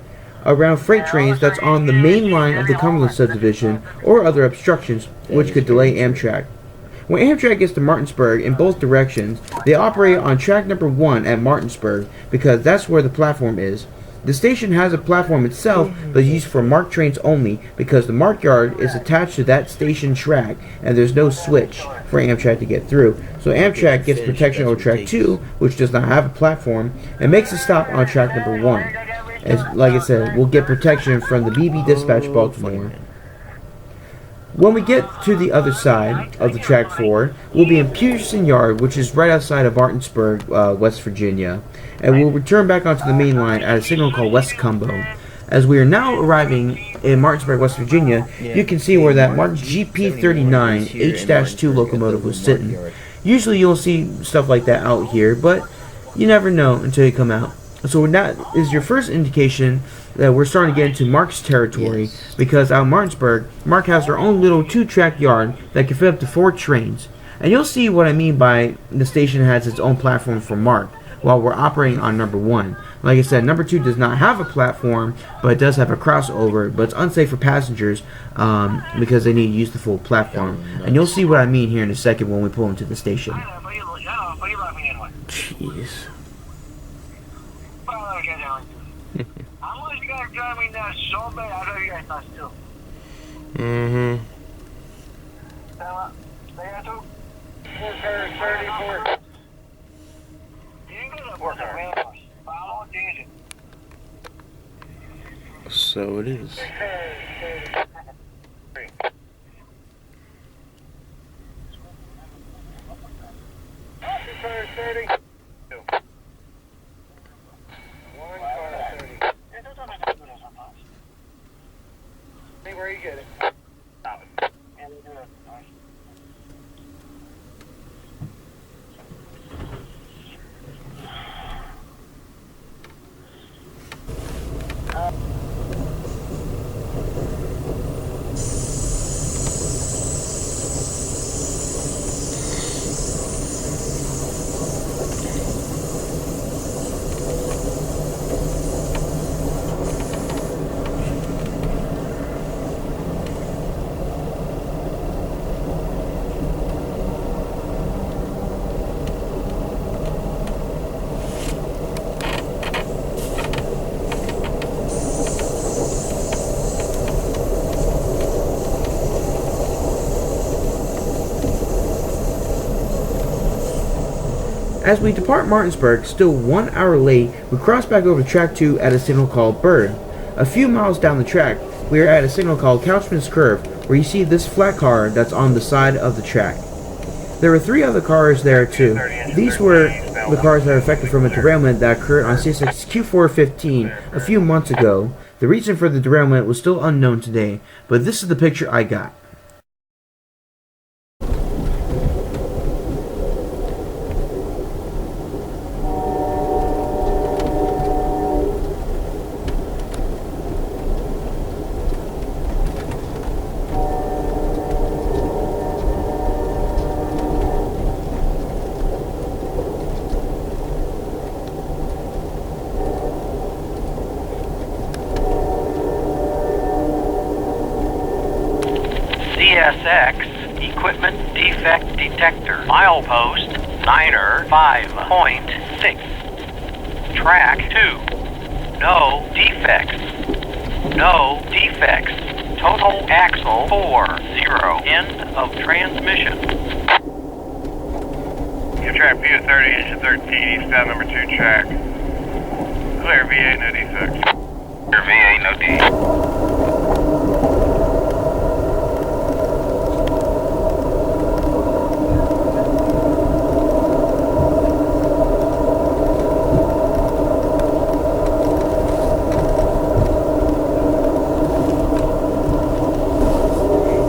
around freight trains that's on the main line of the Cumberland subdivision or other obstructions which could delay Amtrak. When Amtrak gets to Martinsburg in both directions, they operate on track number 1 at Martinsburg because that's where the platform is. The station has a platform itself but is used for MARC trains only because the MARC yard is attached to that station track and there's no switch for Amtrak to get through. So Amtrak gets protection over track 2, which does not have a platform, and makes a stop on track number 1. As like I said, we'll get protection from the BB Dispatch Baltimore. When we get to the other side of the track 4, we'll be in Peterson Yard, which is right outside of Martinsburg, West Virginia, and we'll return back onto the main line at a signal called West Cumbo. As we are now arriving in Martinsburg, West Virginia, you can see where that Martin GP39 H-2 locomotive was sitting. Usually you'll see stuff like that out here, but you never know until you come out. So that is your first indication that we're starting to get into MARC's territory, because out in Martinsburg, MARC has their own little 2-track yard that can fit up to 4 trains. And you'll see what I mean by the station has its own platform for MARC while we're operating on number 1. Like I said, number 2 does not have a platform, but it does have a crossover, but it's unsafe for passengers because they need to use the full platform. And you'll see what I mean here in a second when we pull into the station. Jeez. Mm-hmm. So it is. Where you get it? Stop it. As we depart Martinsburg, still 1 hour late, we cross back over track 2 at a signal called Bird. A few miles down the track, we are at a signal called Couchman's Curve, where you see this flat car that's on the side of the track. There were 3 other cars there too. These were the cars that are affected from a derailment that occurred on CSX Q415 a few months ago. The reason for the derailment was still unknown today, but this is the picture I got. CSX Equipment Defect Detector. Milepost Niner 5.6. Track 2. No defects. No defects. Total axle 40. End of transmission. Track view 30, engine 13, eastbound number 2 track. Clear VA, no defects. Clear VA, no defects.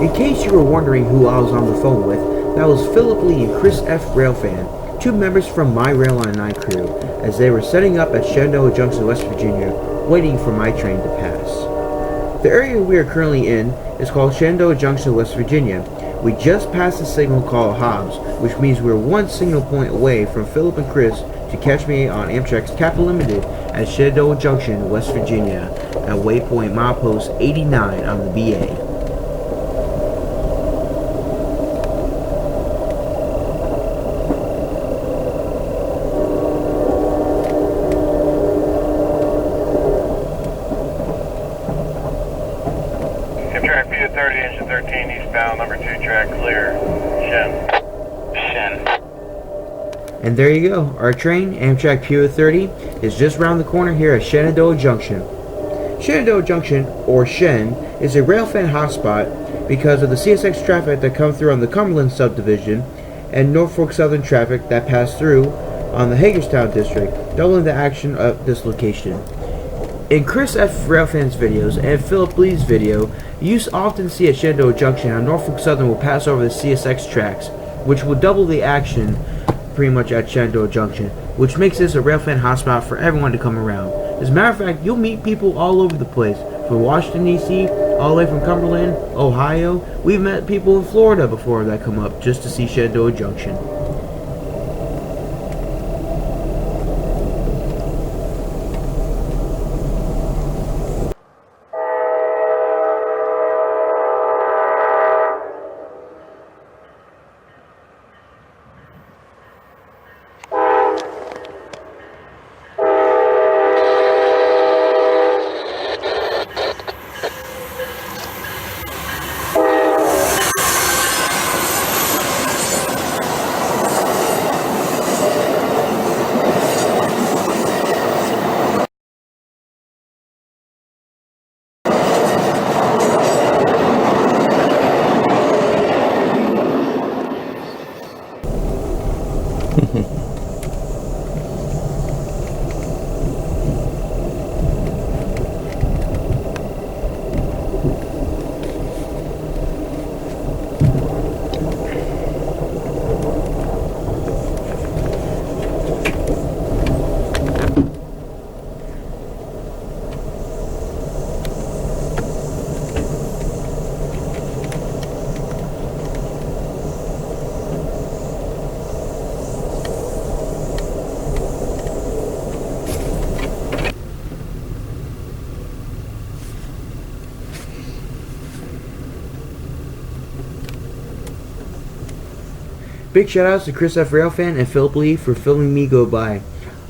In case you were wondering who I was on the phone with, that was Philip Lee and Chris F. Railfan. two members from my Rail Line 9 crew as they were setting up at Shenandoah Junction, West Virginia, waiting for my train to pass. The area we are currently in is called Shenandoah Junction, West Virginia. We just passed a signal called Hobbs, which means we're one signal point away from Philip and Chris to catch me on Amtrak's Capital Limited at Shenandoah Junction, West Virginia, at waypoint milepost 89 on the BA. Amtrak View 30, engine 13, eastbound, number 2 track clear. Shen. And there you go. Our train, Amtrak Pure 30, is just around the corner here at Shenandoah Junction. Shenandoah Junction, or Shen, is a railfan hotspot because of the CSX traffic that comes through on the Cumberland subdivision and Norfolk Southern traffic that pass through on the Hagerstown district, doubling the action of this location. In Chris F. Railfan's videos and Philip Lee's video, you often see at Shenandoah Junction how Norfolk Southern will pass over the CSX tracks, which will double the action pretty much at Shenandoah Junction, which makes this a railfan hotspot for everyone to come around. As a matter of fact, you'll meet people all over the place, from Washington DC, all the way from Cumberland, Ohio. We've met people in Florida before that come up just to see Shenandoah Junction. Big shout outs to Chris F. Railfan and Philip Lee for filming me go by.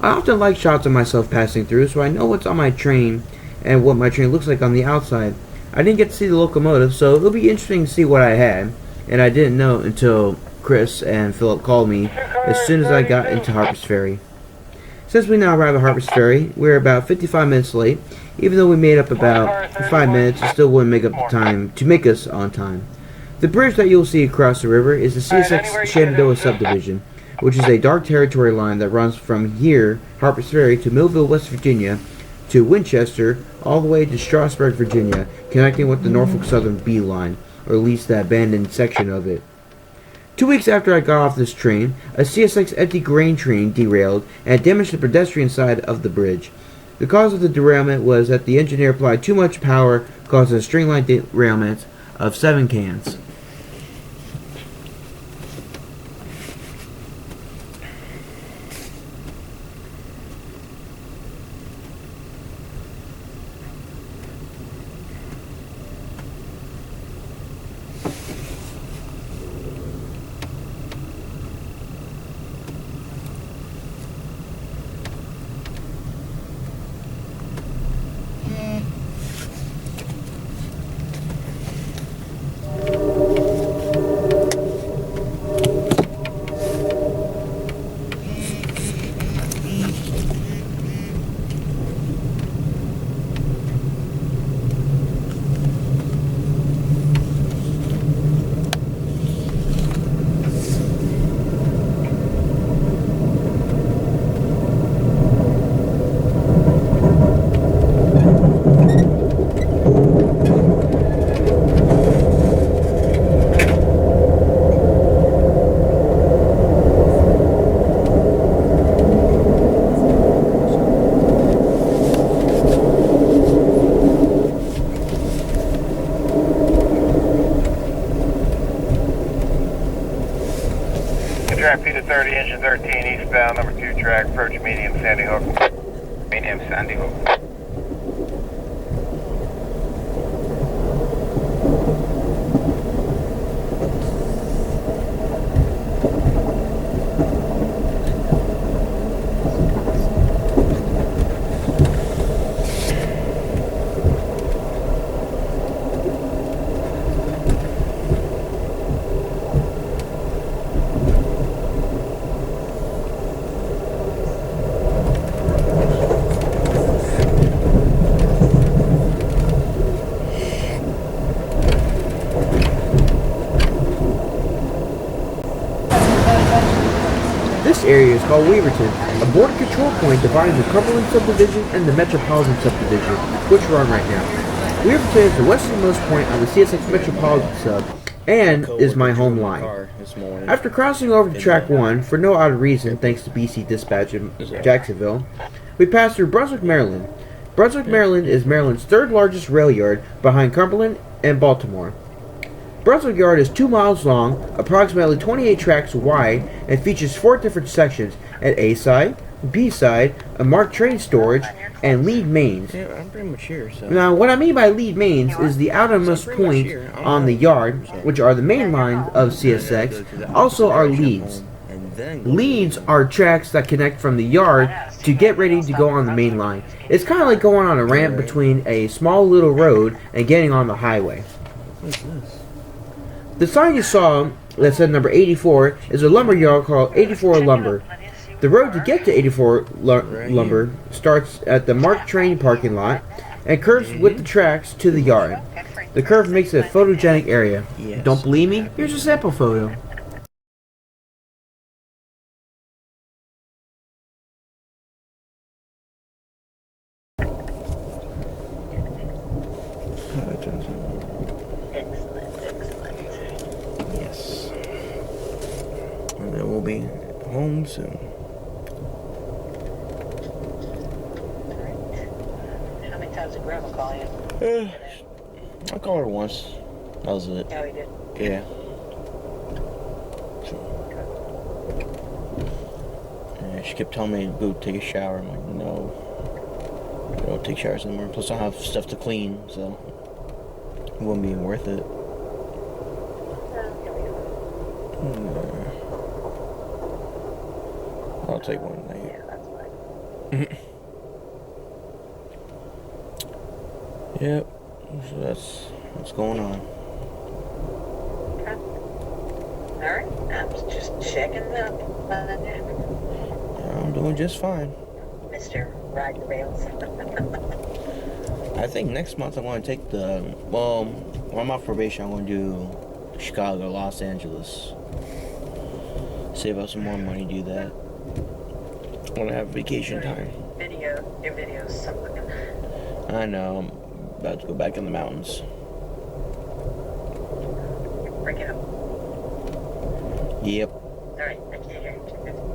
I often like shots of myself passing through, so I know what's on my train and what my train looks like on the outside. I didn't get to see the locomotive, so it'll be interesting to see what I had, and I didn't know until Chris and Philip called me as soon as I got into Harper's Ferry. Since we now arrive at Harper's Ferry, we're about 55 minutes late. Even though we made up about 5 minutes, it still wouldn't make up the time to make us on time. The bridge that you'll see across the river is the CSX Shenandoah subdivision, which is a dark territory line that runs from here, Harper's Ferry, to Millville, West Virginia, to Winchester, all the way to Strasburg, Virginia, connecting with the Norfolk Southern B line, or at least the abandoned section of it. 2 weeks after I got off this train, a CSX empty grain train derailed and damaged the pedestrian side of the bridge. The cause of the derailment was that the engineer applied too much power, causing a string-line derailment of 7 cans. Track P to 30, engine 13, eastbound, number 2 track, approach medium, Sandy Hook. Medium, Sandy Hook. This area is called Weaverton, a border control point dividing the Cumberland subdivision and the metropolitan subdivision, which we're on right now. Weaverton is the westernmost point on the CSX metropolitan sub and is my home line. After crossing over to track 1, for no odd reason thanks to BC Dispatch in Jacksonville, we pass through Brunswick, Maryland. Brunswick, Maryland is Maryland's third largest rail yard behind Cumberland and Baltimore. Brunswick Yard is 2 miles long, approximately 28 tracks wide, and features 4 different sections: an A side, B side, a marked train storage, and lead mains. Yeah, I'm pretty much here. So. Now, what I mean by lead mains is the outermost point on the yard, which are the main lines of CSX, also are leads. Leads are tracks that connect from the yard to get ready to go on the main line. It's kind of like going on a ramp between a small little road and getting on the highway. What is this? The sign you saw that said number 84 is a lumber yard called 84 Lumber. The road to get to 84 Lumber starts at the marked train parking lot and curves with the tracks to the yard. The curve makes it a photogenic area. Yes. Don't believe me? Here's a sample photo. Yes. And then we'll be home soon. How many times did Grandma call you? I called her once. That was it. Oh, he did? Yeah. Yeah, she kept telling me to go take a shower. I'm like, no. I don't take showers anymore. Plus, I have stuff to clean, so it wouldn't be worth it. I'll take one night. Yeah, that's fine. Yep. So that's what's going on. Okay. Alright, I was just checking up. I'm doing just fine. Mr. Ride the Rails. I think next month I want to take the, well, when I'm off probation, I'm going to do Chicago, Los Angeles. Save up some more money, do that. I want to have vacation time. Your videos, something. I know, I'm about to go back in the mountains. Break it up. Yep. Alright, I can't hear you.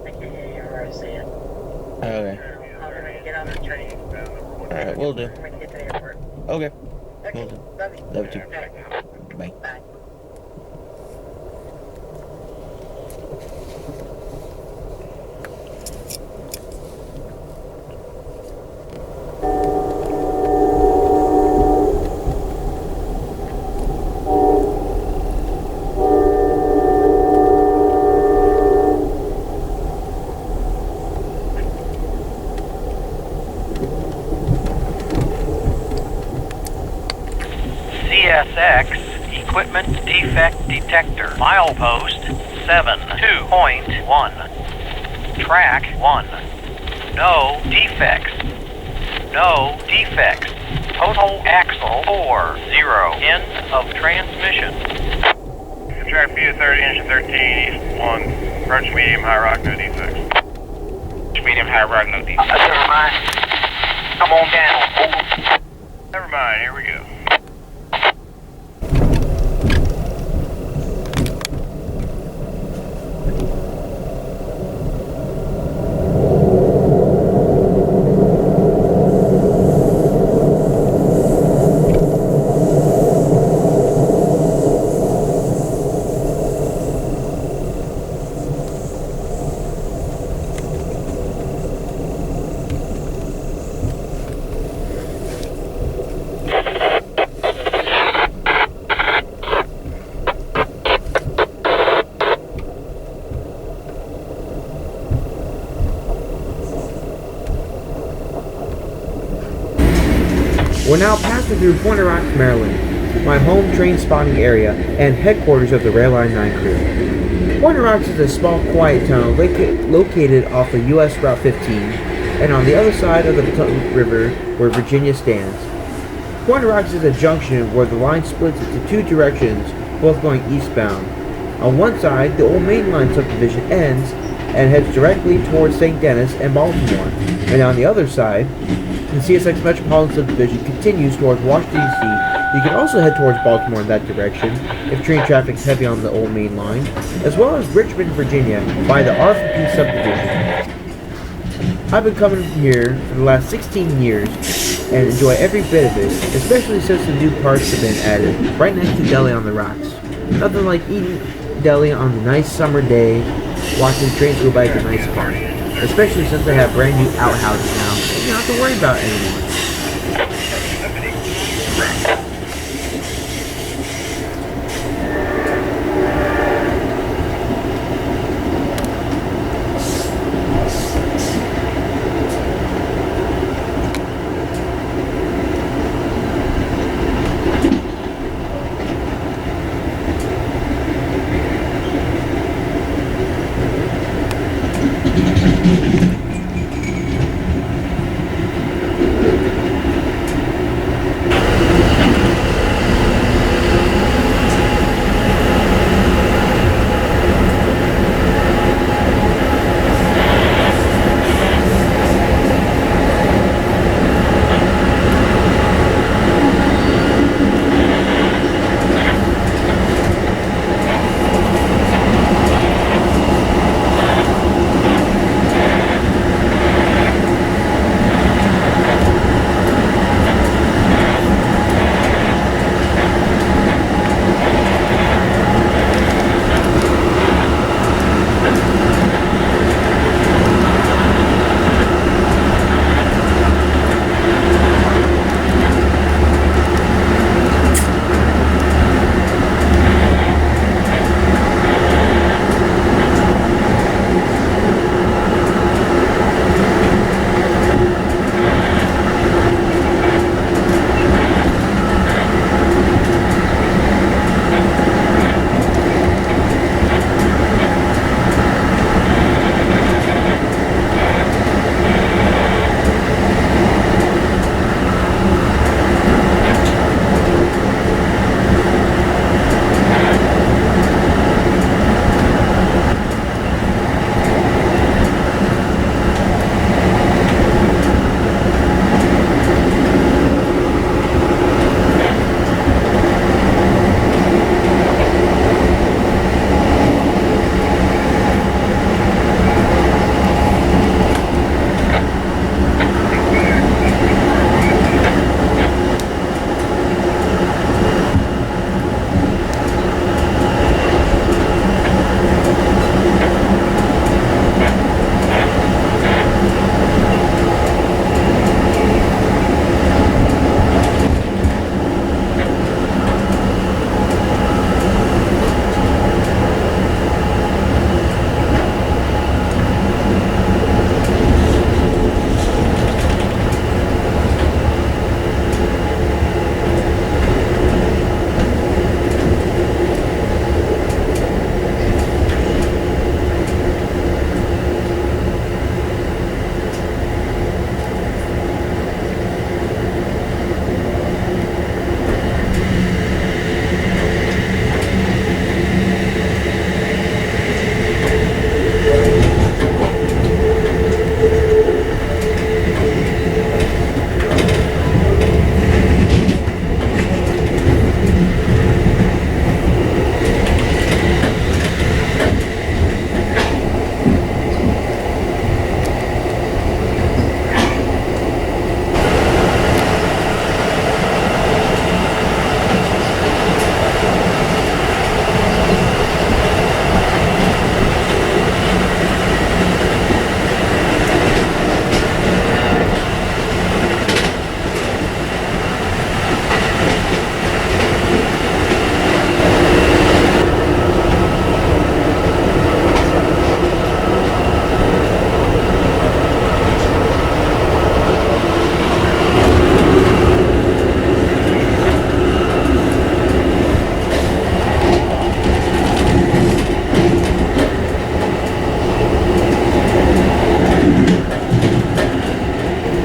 I can't hear you or say it. Okay. I'm gonna get on the train. Alright, we'll do. I'm gonna get to the airport. Okay. Okay, Will do. love you. Love you too. Alright, Bye. bye. CSX Equipment Defect Detector. Milepost 72.1. Track 1. No defects. No defects. Total axle 40. End of transmission. Track P to 30, engine 13, east 1. Approach medium, high rock, no defects. Medium, high rock, no defects. Never mind. Come on down. Never mind, here we go. We're now passing through Pointe Rocks, Maryland, my home train spotting area and headquarters of the Rail Line 9 crew. Pointe Rocks is a small, quiet town located off of US Route 15 and on the other side of the Potomac River where Virginia stands. Pointe Rocks is a junction where the line splits into two directions, both going eastbound. On one side, the old main line subdivision ends and heads directly towards St. Denis and Baltimore, and on the other side, the CSX Metropolitan subdivision continues towards Washington, D.C. You can also head towards Baltimore in that direction if train traffic is heavy on the old main line, as well as Richmond, Virginia, by the R&P subdivision. I've been coming here for the last 16 years and enjoy every bit of it, especially since the new parks have been added right next to Deli on the Rocks. Nothing like eating deli on a nice summer day, watching trains go by at a nice park, especially since they have brand new outhouses now. You don't have to worry about it anymore.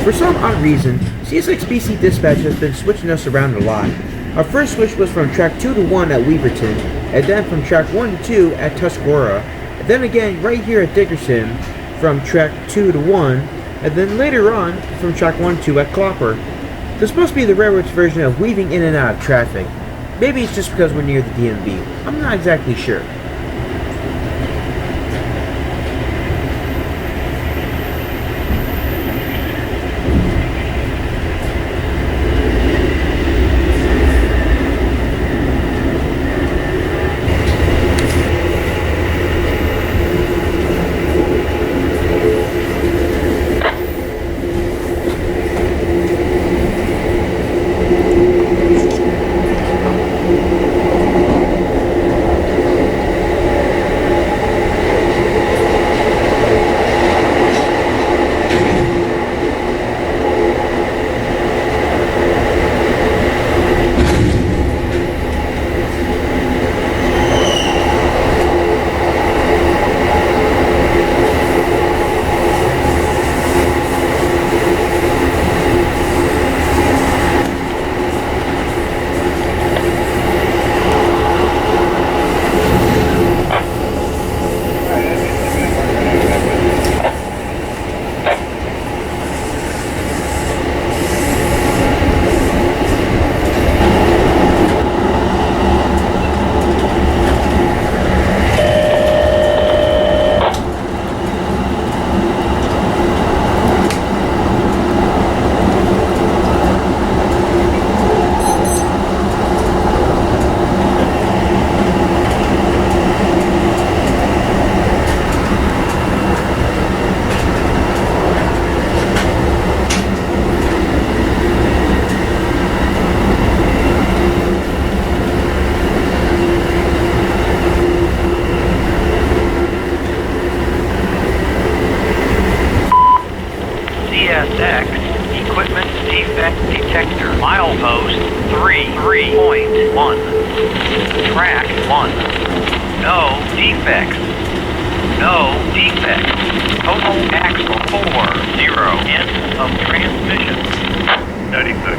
For some odd reason, CSXBC Dispatch has been switching us around a lot. Our first switch was from track 2 to 1 at Weaverton, and then from track 1 to 2 at Tuscarora, and then again right here at Dickerson from track 2 to 1, and then later on from track 1 to 2 at Clopper. This must be the railroad's version of weaving in and out of traffic. Maybe it's just because we're near the DMV. I'm not exactly sure. Equipment defect detector. Milepost 3.1. Track 1. No defects. No defects. Total axle 4. End of transmission. 96.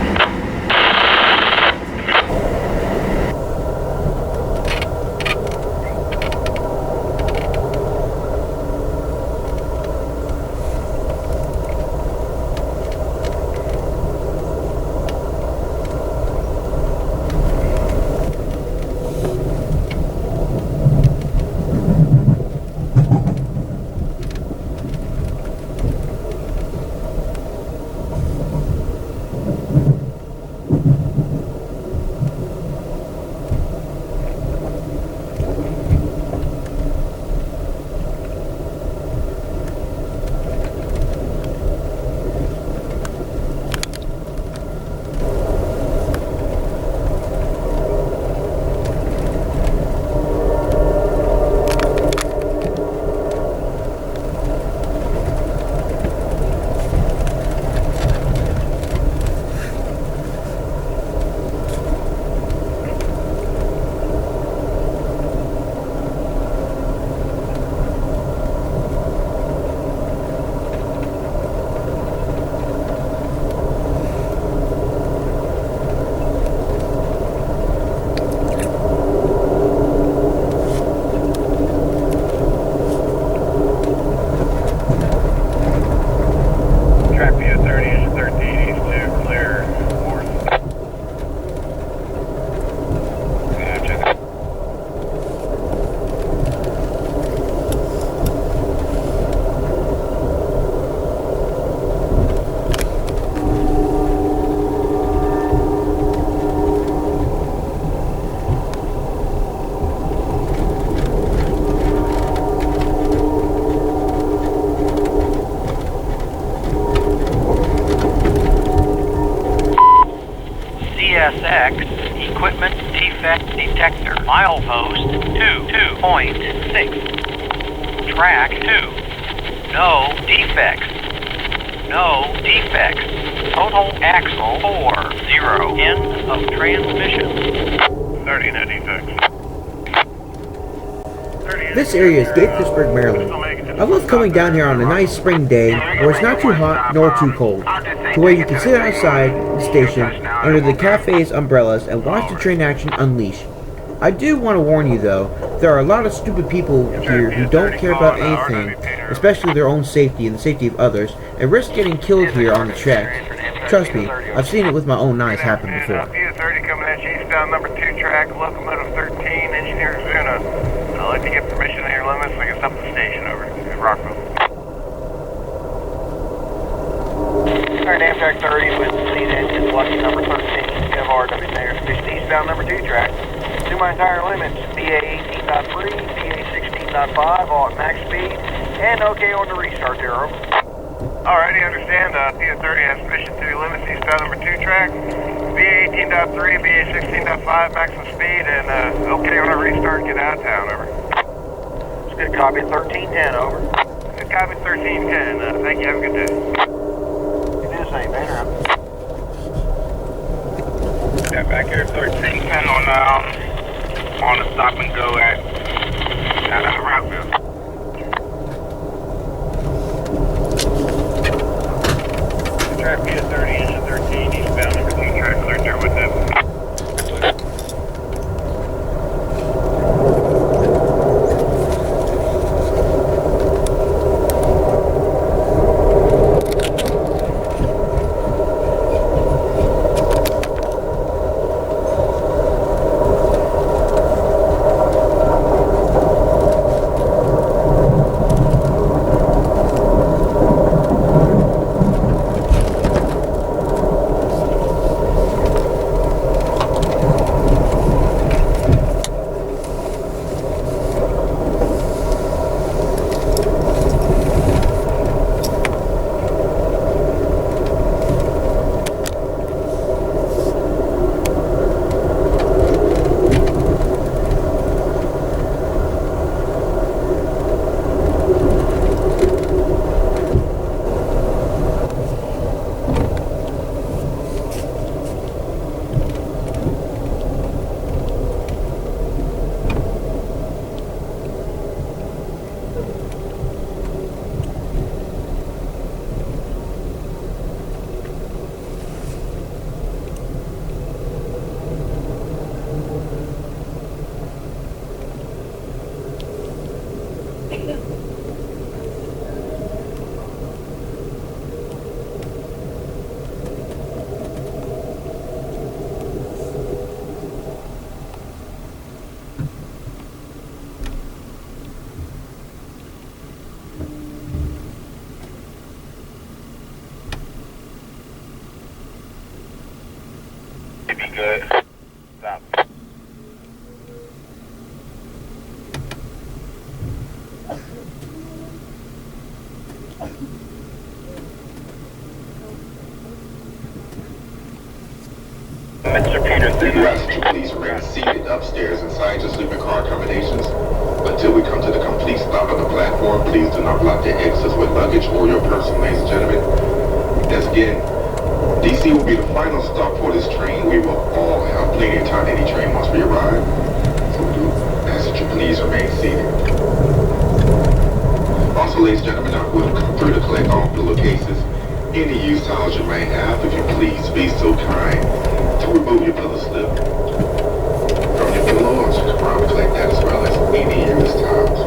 Equipment defect detector. Milepost 2.6. Track 2. No defects. No defects. Total axle 4. End of transmission. 30 no defects. This area is Gaithersburg, Maryland. I love coming down here on a nice spring day where it's not too hot nor too cold. to where you can sit outside the station under the cafe's umbrellas and watch the train action unleash. I do want to warn you though, there are a lot of stupid people here who don't care about anything, especially their own safety and the safety of others, and risk getting killed here on the track. Trust me, I've seen it with my own eyes happen before. PO30 coming at you, eastbound number 2 track, locomotive 13, engineer's gonna let you get permission to your limits so we can stop the station over at Rockville. Alright, Amtrak 30 with lead engine, lucky number 13, MRW Mayor 60, eastbound number 2 track. Do my entire limits, BA 18.3, BA 16.5, all at max speed, and okay on the restart there, over. Alrighty, understand. PO30 has permission to limit eastbound number 2 track. BA 18.3, BA 16.5, maximum speed, and okay on a restart, get out of town, over. It's good copy, 1310, over. Good copy, 1310. Thank you, have a good day. You do the same, man. Yeah, back here, 1310 on the stop and go at Rockville. Track PO30, engine 13, eastbound number 2 track, clear there with them. Be good. Stop. Mr. Peterson. We ask that you please remain seated upstairs inside your sleeping car accommodations. Until we come to the complete stop of the platform, please do not block the exits with luggage or your person, ladies and gentlemen. As again, DC will be the final stop for this train. We will all have plenty of time to any train once we arrive. So we do ask that you please remain seated. Also, ladies and gentlemen, I will come through to collect all pillowcases. Any used towels you may have, if you please be so kind to remove your pillow slip from your pillow, or just come around and collect that as well as any used towels.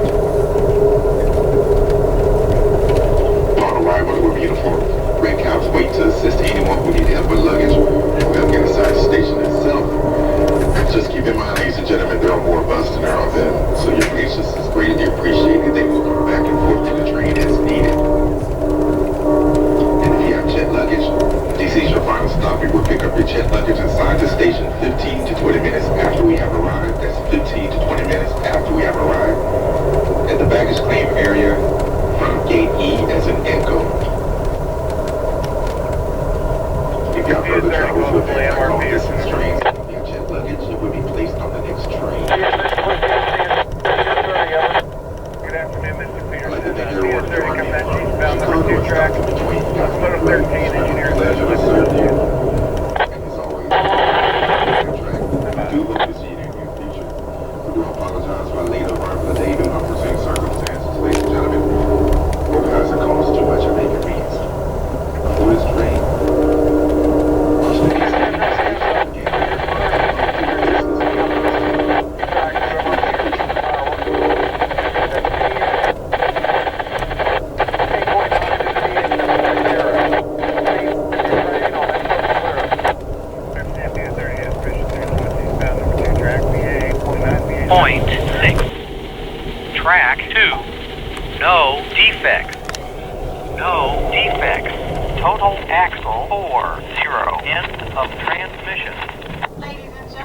Upon arrival with uniform, red caps wait to assist anyone who needs help with luggage or help get inside the station itself. Just keep in mind, ladies and gentlemen, there are more of us than there are them, so your patience is greatly appreciated. They will come back and forth to the train as needed. And if you have jet luggage, this is your final stop. We will pick up your jet luggage inside the station 15 to 20 minutes after we have arrived. That's 15 to 20 minutes after we have arrived. At the baggage claim area, from gate E as an echo. If you have further travels with the long distance trains, your jet luggage will be placed on the next train. Good afternoon, Mr. Peterson. I'd like to thank everyone for joining me from Chicago Chicago track in between. Locomotive 13, engineer's Pleasure to limits. serve you. And as always, track. Do hope to see you in the near future. We do apologize for our late arrival today due to unforeseen circumstances, ladies and gentlemen. Hope has caused too much of inconvenience. For this train, track 2. No defects. No defects. Total axle 4-0. End of transmission.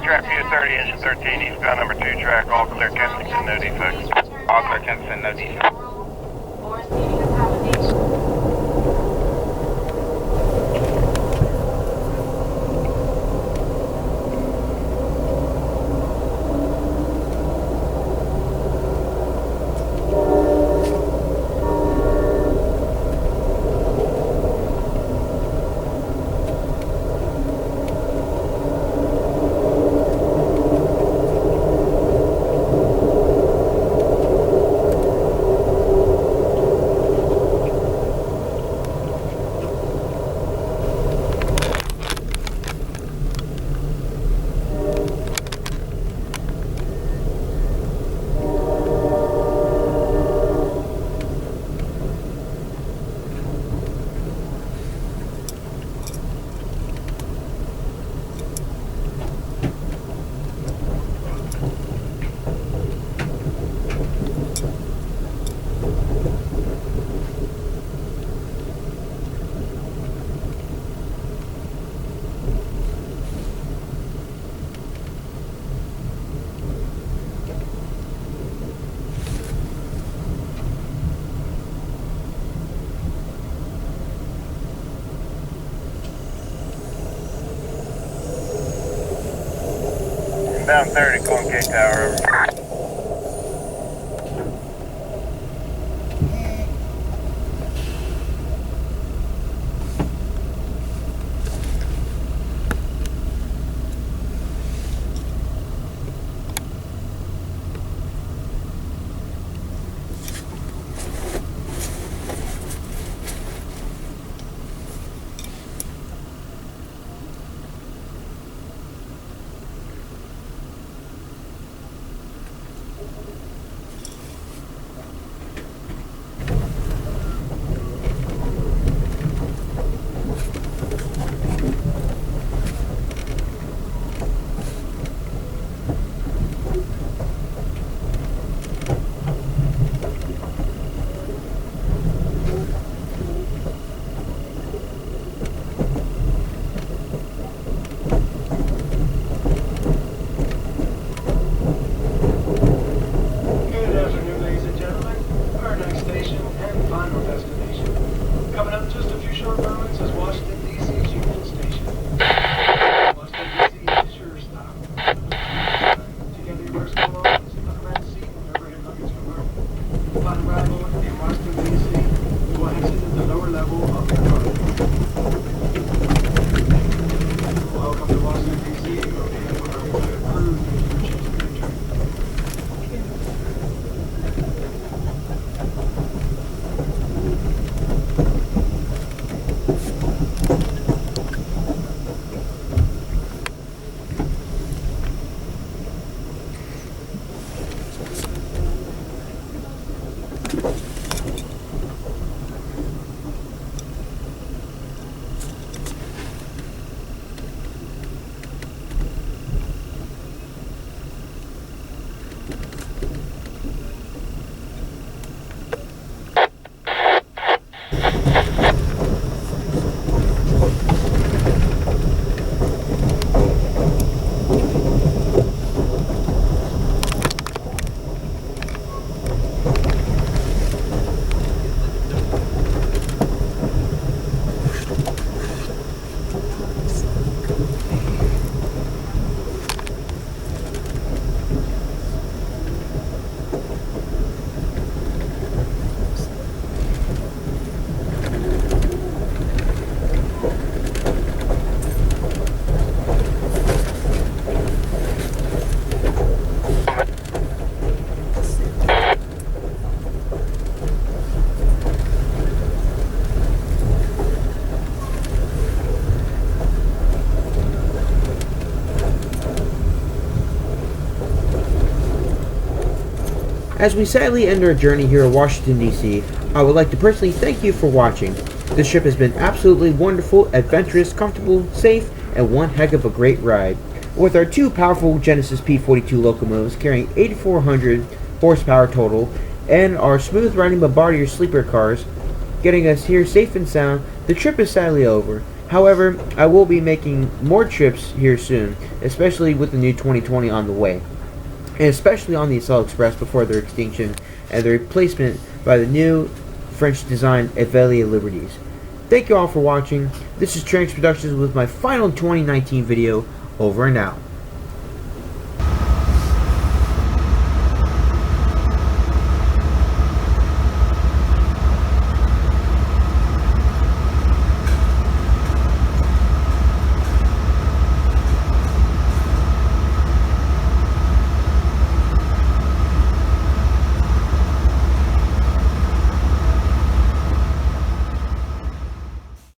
Track view 30, engine 13, eastbound number 2 track, all clear Kensington, no defects. All clear Kensington, no defects. Eastbound 30, going K Tower, over. As we sadly end our journey here in Washington, D.C., I would like to personally thank you for watching. This trip has been absolutely wonderful, adventurous, comfortable, safe, and one heck of a great ride. With our two powerful Genesis P-42 locomotives carrying 8,400 horsepower total and our smooth riding Bombardier sleeper cars getting us here safe and sound, the trip is sadly over. However, I will be making more trips here soon, especially with the new 2020 on the way, and especially on the Acela Express before their extinction and the replacement by the new French-designed Acela Liberties. Thank you all for watching. This is Tranx Productions with my final 2019 video. Over and out.